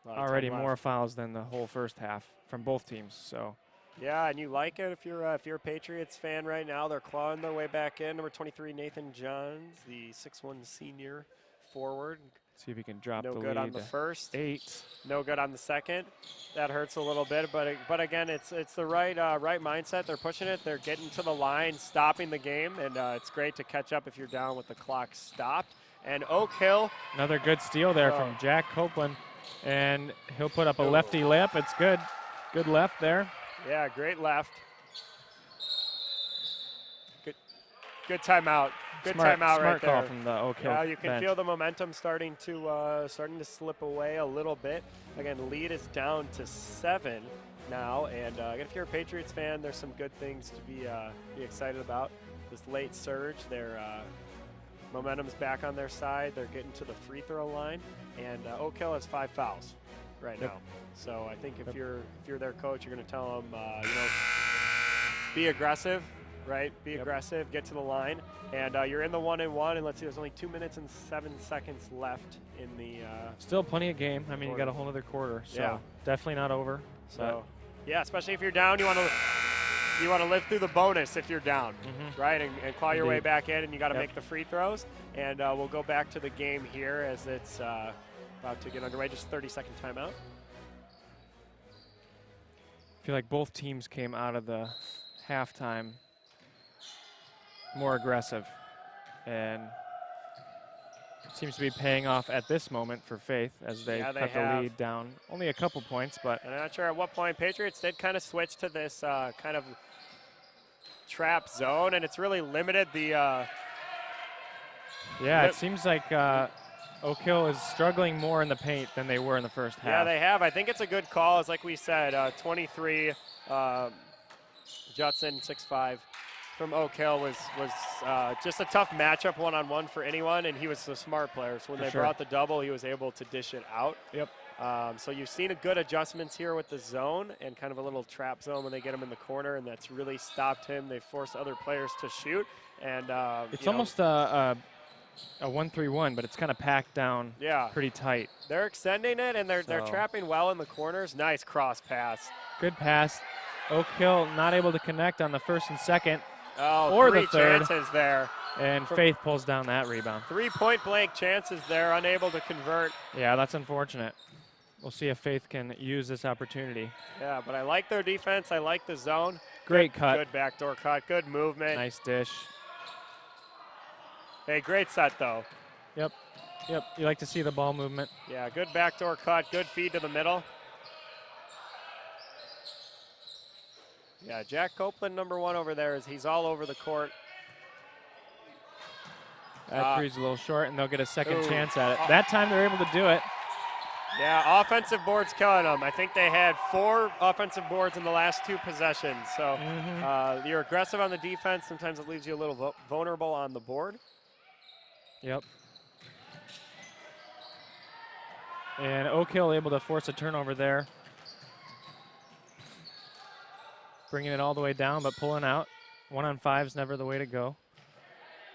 already more fouls than the whole first half from both teams. So Yeah, and you like it if you're a Patriots fan right now. They're clawing their way back in. Number 23, Nathan Johns, the 6'1" senior forward. See if he can drop No the good lead on the to first. 8. No good on the second. That hurts a little bit, but again, it's the right mindset. They're pushing it. They're getting to the line, stopping the game, and it's great to catch up if you're down with the clock stopped. And Oakhill. Another good steal there from Jack Copeland, and he'll put up a lefty layup. It's good. Good left there. Yeah, great left. Good timeout. Good timeout right there. Smart call from the Oakhill Yeah, you can bench. feel the momentum starting to slip away a little bit. Again, lead is down to 7 now, and again, if you're a Patriots fan, there's some good things to be excited about. This late surge, their momentum's back on their side. They're getting to the free throw line, and Oakhill has 5 fouls right now. So I think if you're their coach, you're going to tell them, be aggressive. Right, be aggressive, get to the line, and you're in the 1-and-1. And let's see, there's only 2 minutes and 7 seconds left in the. Still plenty of game. I mean, you got a whole other quarter, so definitely not over. So, yeah, especially if you're down, you want to live through the bonus if you're down, right, and claw your way back in, and you got to make the free throws. And we'll go back to the game here as it's about to get underway. Just 30-second timeout. I feel like both teams came out of the halftime more aggressive, and seems to be paying off at this moment for Faith as they cut the lead down. Only a couple points, but and I'm not sure at what point Patriots did kind of switch to this kind of trap zone, and it's really limited the. It seems like Oakhill is struggling more in the paint than they were in the first half. Yeah, they have. I think it's a good call. It's like we said, 23, Judson, 6'5", from Oakhill was just a tough matchup one-on-one for anyone, and he was a smart player. So when they brought the double, he was able to dish it out. So you've seen a good adjustments here with the zone and kind of a little trap zone when they get him in the corner, and that's really stopped him. They forced other players to shoot, and it's almost a 1-3-1, but it's kind of packed down pretty tight. They're extending it, and they're trapping well in the corners. Nice cross pass. Good pass. Oakhill not able to connect on the first and second. Or the third. Chances there. And Faith pulls down that rebound. 3 point-blank chances there, unable to convert. Yeah, that's unfortunate. We'll see if Faith can use this opportunity. Yeah, but I like their defense. I like the zone. Great cut. Good backdoor cut. Good movement. Nice dish. Hey, great set, though. Yep. You like to see the ball movement. Yeah, good backdoor cut. Good feed to the middle. Yeah, Jack Copeland, number 1 over there, he's all over the court. That three's a little short, and they'll get a second chance at it. That time they're able to do it. Yeah, offensive boards killing them. I think they had 4 offensive boards in the last 2 possessions. So you're aggressive on the defense. Sometimes it leaves you a little vulnerable on the board. Yep. And Oakhill able to force a turnover there. Bringing it all the way down, but pulling out. 1-on-5 is never the way to go.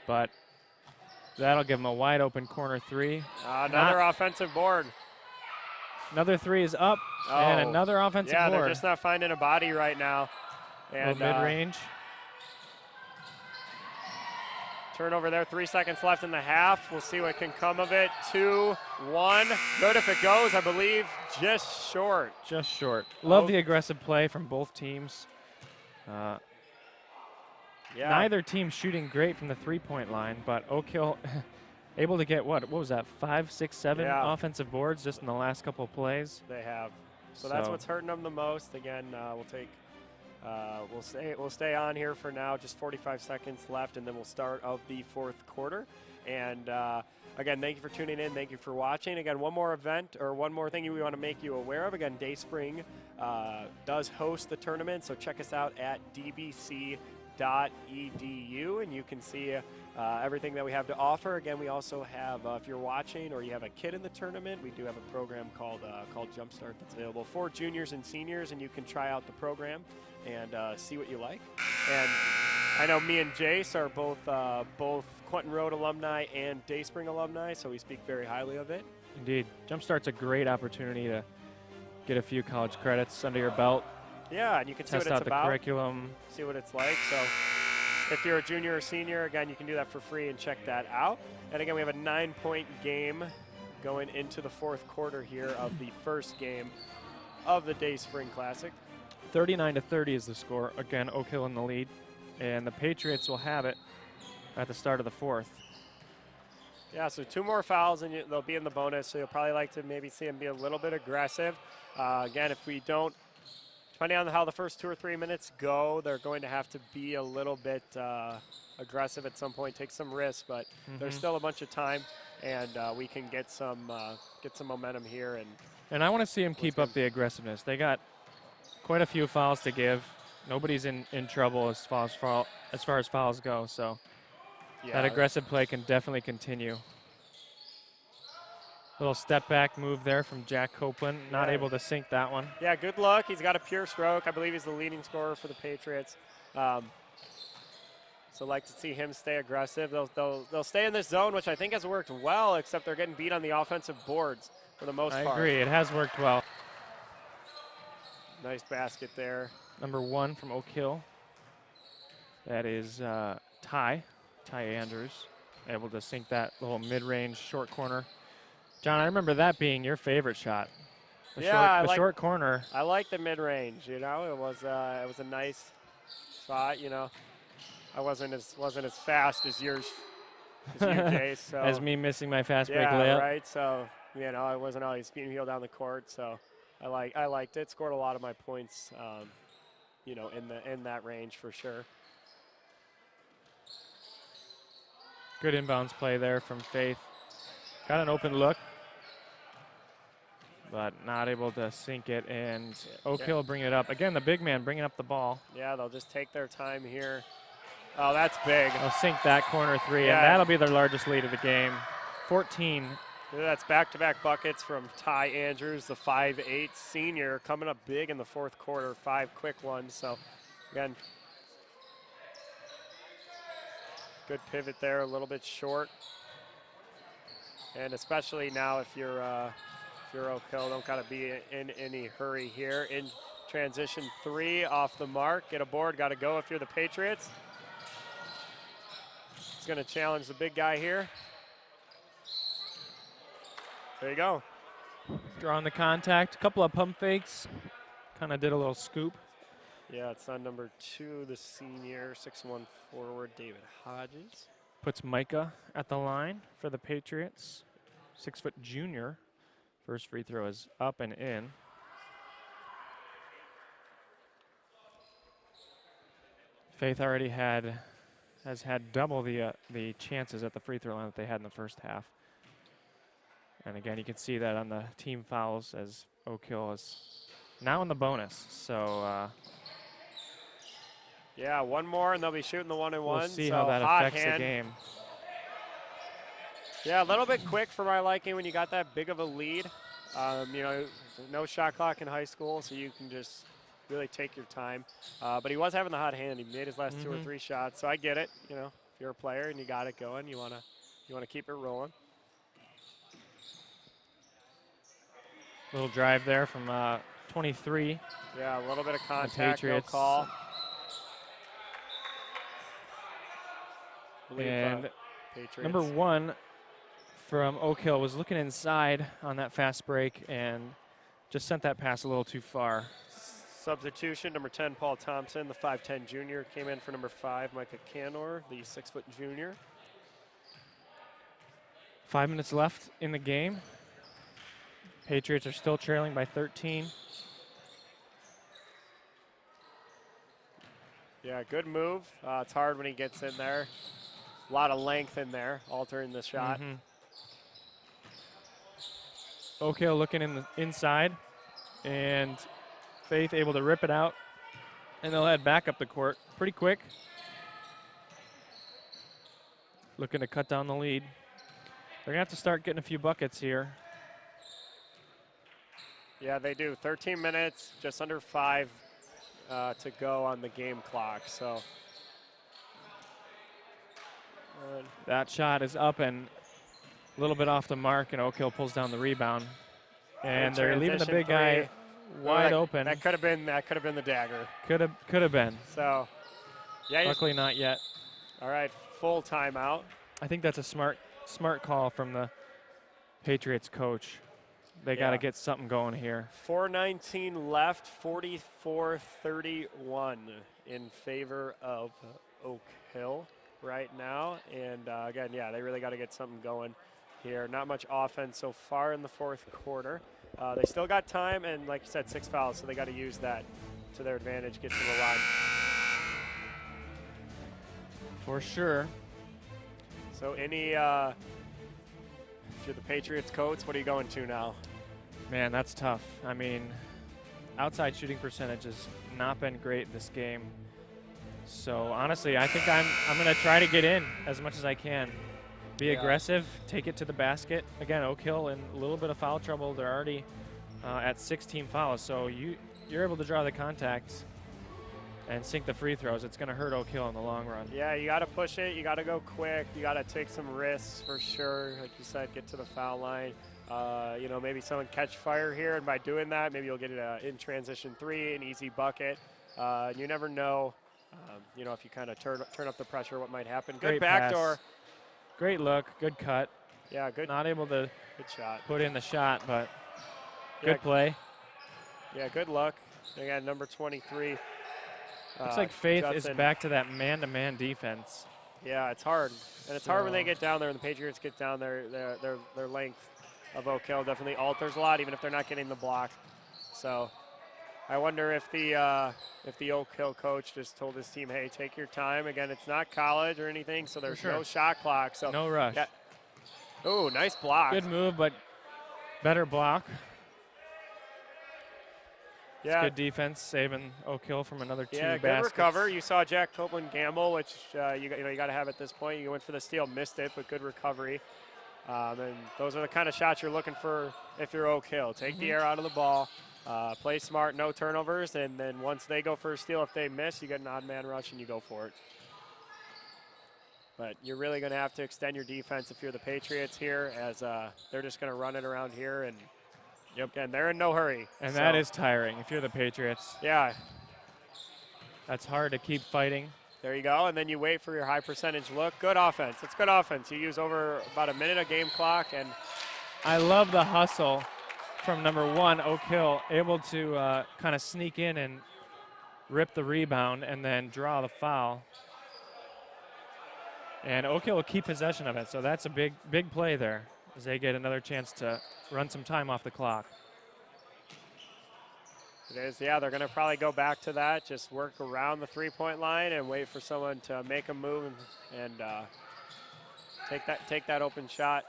But that'll give them a wide open corner 3. Another offensive board. Another 3 is up, and another offensive board. Yeah, they're just not finding a body right now. And mid-range. Turnover there, 3 seconds left in the half. We'll see what can come of it. 2-1. Good if it goes, I believe, just short. Just short. Love the aggressive play from both teams. Neither team shooting great from the three-point line, but Oakhill able to get what was that, 5, 6, 7 offensive boards just in the last couple of plays. They have. So that's what's hurting them the most. Again, we'll stay on here for now. Just 45 seconds left, and then we'll start of the 4th quarter. And again, thank you for tuning in. Thank you for watching. Again, one more thing we want to make you aware of. Again, Dayspring does host the tournament, so check us out at dbc.edu, and you can see everything that we have to offer. Again, we also have, if you're watching or you have a kid in the tournament, we do have a program called Jumpstart that's available for juniors and seniors, and you can try out the program and see what you like. And I know me and Jace are both Quentin Road alumni and Dayspring alumni, so we speak very highly of it. Indeed. Jumpstart's a great opportunity to get a few college credits under your belt. Yeah, and you can see test what it's out the about, curriculum. see what it's like. So if you're a junior or senior, again, you can do that for free and check that out. And again, we have a 9-point game going into the fourth quarter here of the first game of the Day Spring Classic. 39-30 is the score. Again, Oakhill in the lead. And the Patriots will have it at the start of the fourth. Yeah, so 2 more fouls and they'll be in the bonus, so you'll probably like to maybe see them be a little bit aggressive. Again, if we don't, depending on how the first 2 or 3 minutes go, they're going to have to be a little bit aggressive at some point, take some risks, but there's still a bunch of time, and we can get some momentum here. And I want to see them keep up the aggressiveness. They got quite a few fouls to give. Nobody's in trouble as far as fouls go, so Yeah, that aggressive play can definitely continue. Little step back move there from Jack Copeland. Not Yeah. able to sink that one. Yeah, good luck. He's got a pure stroke. I believe he's the leading scorer for the Patriots. So like to see him stay aggressive. They'll stay in this zone, which I think has worked well, except they're getting beat on the offensive boards for the most part. I agree. It has worked well. Nice basket there. Number 1 from Oakhill. That is Ty Andrews, able to sink that little mid-range short corner. John, I remember that being your favorite shot. The short corner. I like the mid-range. You know, it was a nice spot. You know, I wasn't as fast as yours, as you, Jay. So as me missing my fast break yeah, layup. right. So you know, I wasn't always speeding heel down the court. So I liked it. Scored a lot of my points. You know, in that range for sure. Good inbounds play there from Faith. Got an open look, but not able to sink it. And Oakhill bring it up. Again, the big man bringing up the ball. Yeah, they'll just take their time here. Oh, that's big. They'll sink that corner 3, Yeah. and that'll be their largest lead of the game. 14. That's back-to-back buckets from Ty Andrews, the 5'8" senior, coming up big in the fourth quarter. 5 quick ones. So, again, good pivot there, a little bit short. And especially now if you're Oakhill, don't gotta be in any hurry here. In transition 3 off the mark, get a board, gotta go if you're the Patriots. He's gonna challenge the big guy here. There you go. Drawing the contact. A couple of pump fakes. Kind of did a little scoop. Yeah, it's on number 2, the senior, 6'1" forward, David Hodges. Puts Micah at the line for the Patriots. 6-foot junior. First free throw is up and in. Faith already has had double the chances at the free throw line that they had in the first half. And again, you can see that on the team fouls as Oakhill is now in the bonus. So yeah, one more and they'll be shooting the 1-and-1. we'll see so how that hot affects hand. the game. Yeah, a little bit quick for my liking when you got that big of a lead. You know, no shot clock in high school, so you can just really take your time. But he was having the hot hand. He made his last 2 or 3 shots, so I get it. You know, if you're a player and you got it going, you wanna keep it rolling. Little drive there from 23. Yeah, a little bit of contact, no Patriots. call. And Patriots. number 1 from Oakhill was looking inside on that fast break and just sent that pass a little too far. Substitution, number 10, Paul Thompson, the 5'10" junior, came in for number 5, Micah Canor, the 6-foot junior. 5 minutes left in the game. Patriots are still trailing by 13. Yeah, good move. It's hard when he gets in there. A lot of length in there, altering the shot. Oakhill looking in the inside, and Faith able to rip it out, and they'll head back up the court pretty quick. Looking to cut down the lead. They're gonna have to start getting a few buckets here. Yeah, they do. 13 minutes, just under 5 to go on the game clock. So that shot is up and a little bit off the mark, and Oakhill pulls down the rebound. And they're leaving the big guy wide open. That could have been the dagger. Could have been. So, yeah. Luckily not yet. All right, full timeout. I think that's a smart call from the Patriots coach. They got to get something going here. 4:19 left, 44-31 in favor of Oak Hill right now. And again, yeah, they really got to get something going here. Not much offense so far in the fourth quarter. They still got time, and like you said, 6 fouls, so they got to use that to their advantage, get to the line. For sure. So if you're the Patriots coach, what are you going to now? Man, that's tough. I mean, outside shooting percentage has not been great this game. So honestly, I think I'm going to try to get in as much as I can. Be aggressive, take it to the basket. Again, Oak Hill in a little bit of foul trouble. They're already at 16 fouls, so you're able to draw the contacts and sink the free throws. It's going to hurt Oak Hill in the long run. Yeah, you got to push it. You got to go quick. You got to take some risks for sure. Like you said, get to the foul line. Maybe someone catch fire here, and by doing that, maybe you'll get it in transition 3, an easy bucket. You never know. If you kind of turn up the pressure, what might happen. Good backdoor. Great look, good cut. Yeah, good. Not able to shot. Put in the shot, but good play. Yeah, good luck. Again, number 23. Looks like Faith Judson is back to that man-to-man defense. Yeah, it's hard, and it's hard when they get down there. And the Patriots get down there. Their length of Oak Hill definitely alters a lot, even if they're not getting the block. So I wonder if the Oak Hill coach just told his team, hey, take your time. Again, it's not college or anything, so there's no shot clock. So no rush. Yeah. Oh, nice block. Good move, but better block. Yeah. It's good defense, saving Oak Hill from another 2 baskets. Yeah, good recover. You saw Jack Copeland gamble, which you got to have at this point. You went for the steal, missed it, but good recovery. And those are the kind of shots you're looking for if you're Oak Hill. Take the air out of the ball. Play smart, no turnovers, and then once they go for a steal, if they miss, you get an odd man rush and you go for it. But you're really going to have to extend your defense if you're the Patriots here, as they're just going to run it around here. And again, they're in no hurry. And that is tiring if you're the Patriots. Yeah. That's hard to keep fighting. There you go, and then you wait for your high percentage look. Good offense. It's good offense. You use over about a minute of game clock. And I love the hustle from number 1, Oak Hill, able to kind of sneak in and rip the rebound and then draw the foul. And Oak Hill will keep possession of it, so that's a big play there as they get another chance to run some time off the clock. It is, yeah, they're going to probably go back to that, just work around the three-point line and wait for someone to make a move and take that open shot.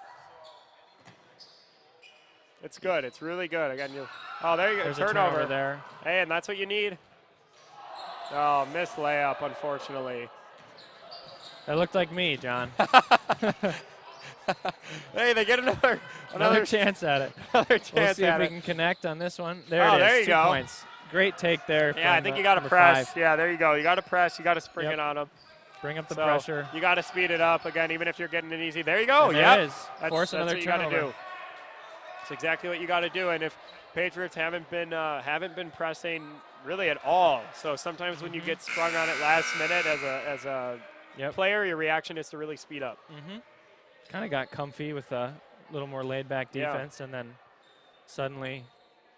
It's good. It's really good. Again, there you go. There's Turnover. a turnover there. Hey, and that's what you need. Oh, missed layup, unfortunately. That looked like me, John. Hey, they get another chance at it. Another chance we'll see if we it. can connect on this one. There it is. There you 2 go. points. Great take there. Yeah, I think you got to press. 5. Yeah, there you go. You got to press. You got to spring it on them. Bring up the pressure. You got to speed it up again, even if you're getting it easy. There you go. Yeah, it is. That's Force another what turnover. You got to do. It's exactly what you got to do. And if Patriots haven't been pressing really at all, so sometimes when you get sprung on it last minute as a player, your reaction is to really speed up. Kind of got comfy with a little more laid-back defense, and then suddenly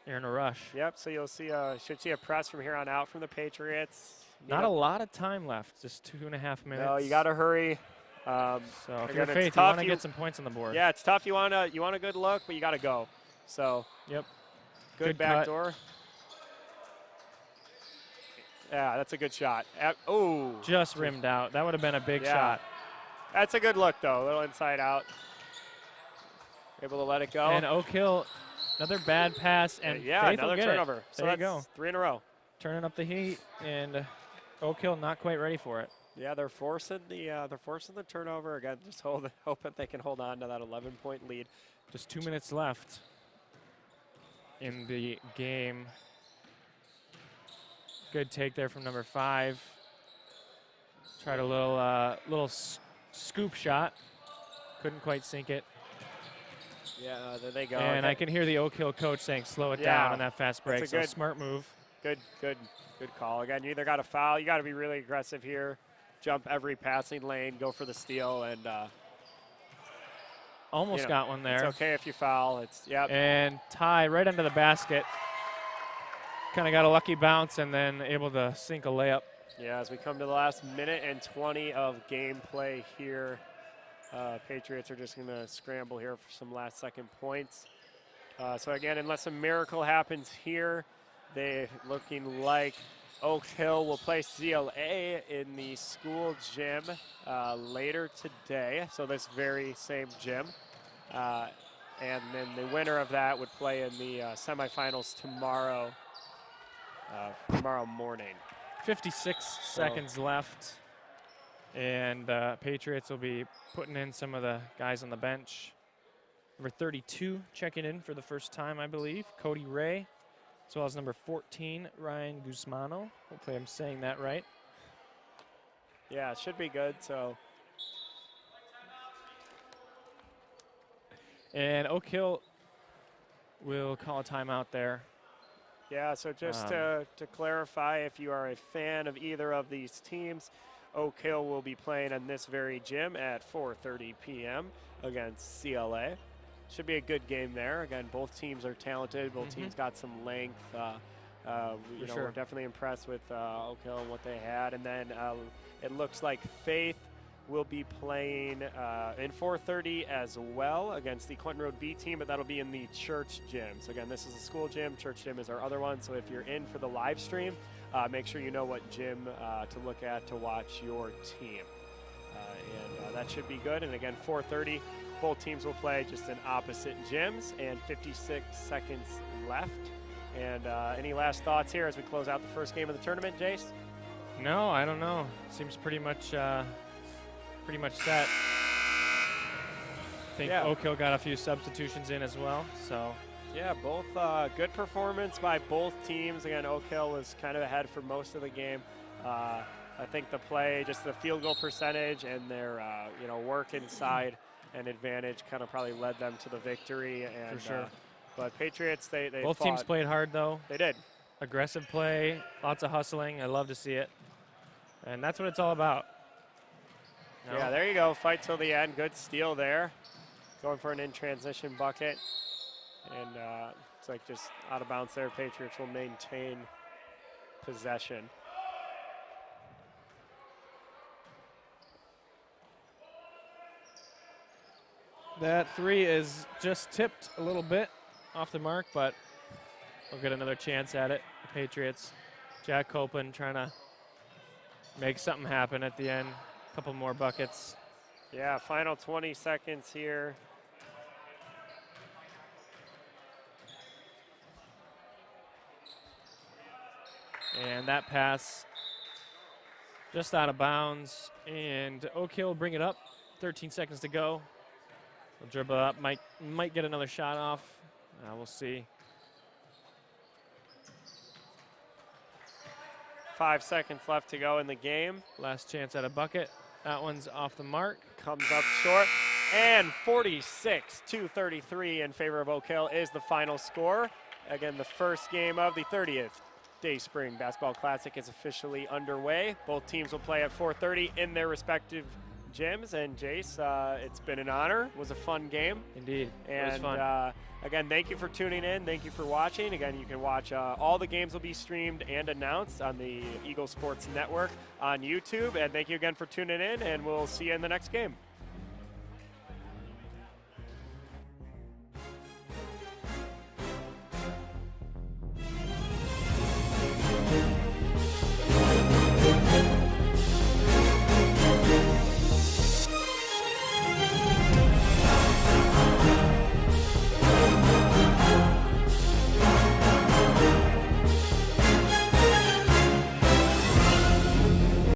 you're in a rush. Yep. So you'll see should see a press from here on out from the Patriots. Not a lot of time left, just 2.5 minutes. No, you got to hurry. So if again, you're Faith, you want to get some points on the board. Yeah, it's tough. You want a good look, but you got to go. So good back door. Yeah, that's a good shot. Just rimmed out. That would have been a big shot. That's a good look, though. A little inside out. Able to let it go. And Oak Hill, another bad pass, and Faith another will get turnover. It. So there you that's go. 3 in a row. Turning up the heat, and Oak Hill not quite ready for it. Yeah, they're forcing the turnover again. Just hoping they can hold on to that 11-point lead. Just 2 minutes left in the game. Good take there from number 5. Tried a little scoop shot. Couldn't quite sink it. Yeah, there they go. And Okay. I can hear the Oakhill coach saying, slow it Yeah, down on that fast break. that's a So good- smart move. Good call. Again, you either got to foul, you got to be really aggressive here, jump every passing lane, go for the steal, and Almost you know, got one there. it's okay if you foul. It's yep. And Ty right under the basket. Kind of got a lucky bounce and then able to sink a layup. Yeah, as we come to the last minute and 20 of gameplay here, Patriots are just going to scramble here for some last-second points. So again, unless a miracle happens here, they're looking like Oakhill will play CLA in the school gym later today. So this very same gym. And then the winner of that would play in the semifinals tomorrow morning. 56 seconds left. And Patriots will be putting in some of the guys on the bench. Number 32 checking in for the first time, I believe, Cody Ray, as well as number 14, Ryan Guzmano. Hopefully I'm saying that right. Yeah, it should be good. So And Oakhill will call a timeout there. yeah, so just to clarify, if you are a fan of either of these teams, Oakhill will be playing in this very gym at 4:30 p.m. against CLA. Should be a good game there. Again, both teams are talented. Both teams got some length. You know, sure. we're definitely impressed with Oakhill and what they had. And then it looks like Faith will be playing in 4:30 as well against the Clinton Road B team, but that'll be in the church gym. So again, this is a school gym. Church gym is our other one. So if you're in for the live stream, make sure you know what gym to look at to watch your team. And that should be good. And again, 4:30, both teams will play just in opposite gyms, and 56 seconds left. And any last thoughts here as we close out the first game of the tournament, Jace? No, I don't know. Seems pretty much set. I think Yeah. Oakhill got a few substitutions in as well. So Yeah, both good performance by both teams. Again, Oakhill was kind of ahead for most of the game. I think the play, just the field goal percentage and their work inside and advantage kind of probably led them to the victory. And, For sure. But Patriots, they both fought. teams played hard, though. They did. Aggressive play, lots of hustling. I love to see it. And that's what it's all about. No? Yeah, there you go. Fight till the end. Good steal there. Going for an in-transition bucket. And it's like just out of bounds there. Patriots will maintain possession. That three is just tipped a little bit off the mark, but we'll get another chance at it. The Patriots, Jack Copeland trying to make something happen at the end. A couple more buckets. Yeah, final 20 seconds here. And that pass just out of bounds. And Oakhill will bring it up. 13 seconds to go. We'll dribble up. Might get another shot off. We'll see. 5 seconds left to go in the game. Last chance at a bucket. That one's off the mark. Comes up short. And 46-33 in favor of Oakhill is the final score. Again, the first game of the 30th Day Spring Basketball Classic is officially underway. Both teams will play at 4:30 in their respective gyms. And Jace, it's been an honor. It was a fun game. Indeed. And it was fun. Again, thank you for tuning in. Thank you for watching. Again, you can watch all the games will be streamed and announced on the Eagle Sports Network on YouTube. And thank you again for tuning in, and we'll see you in the next game.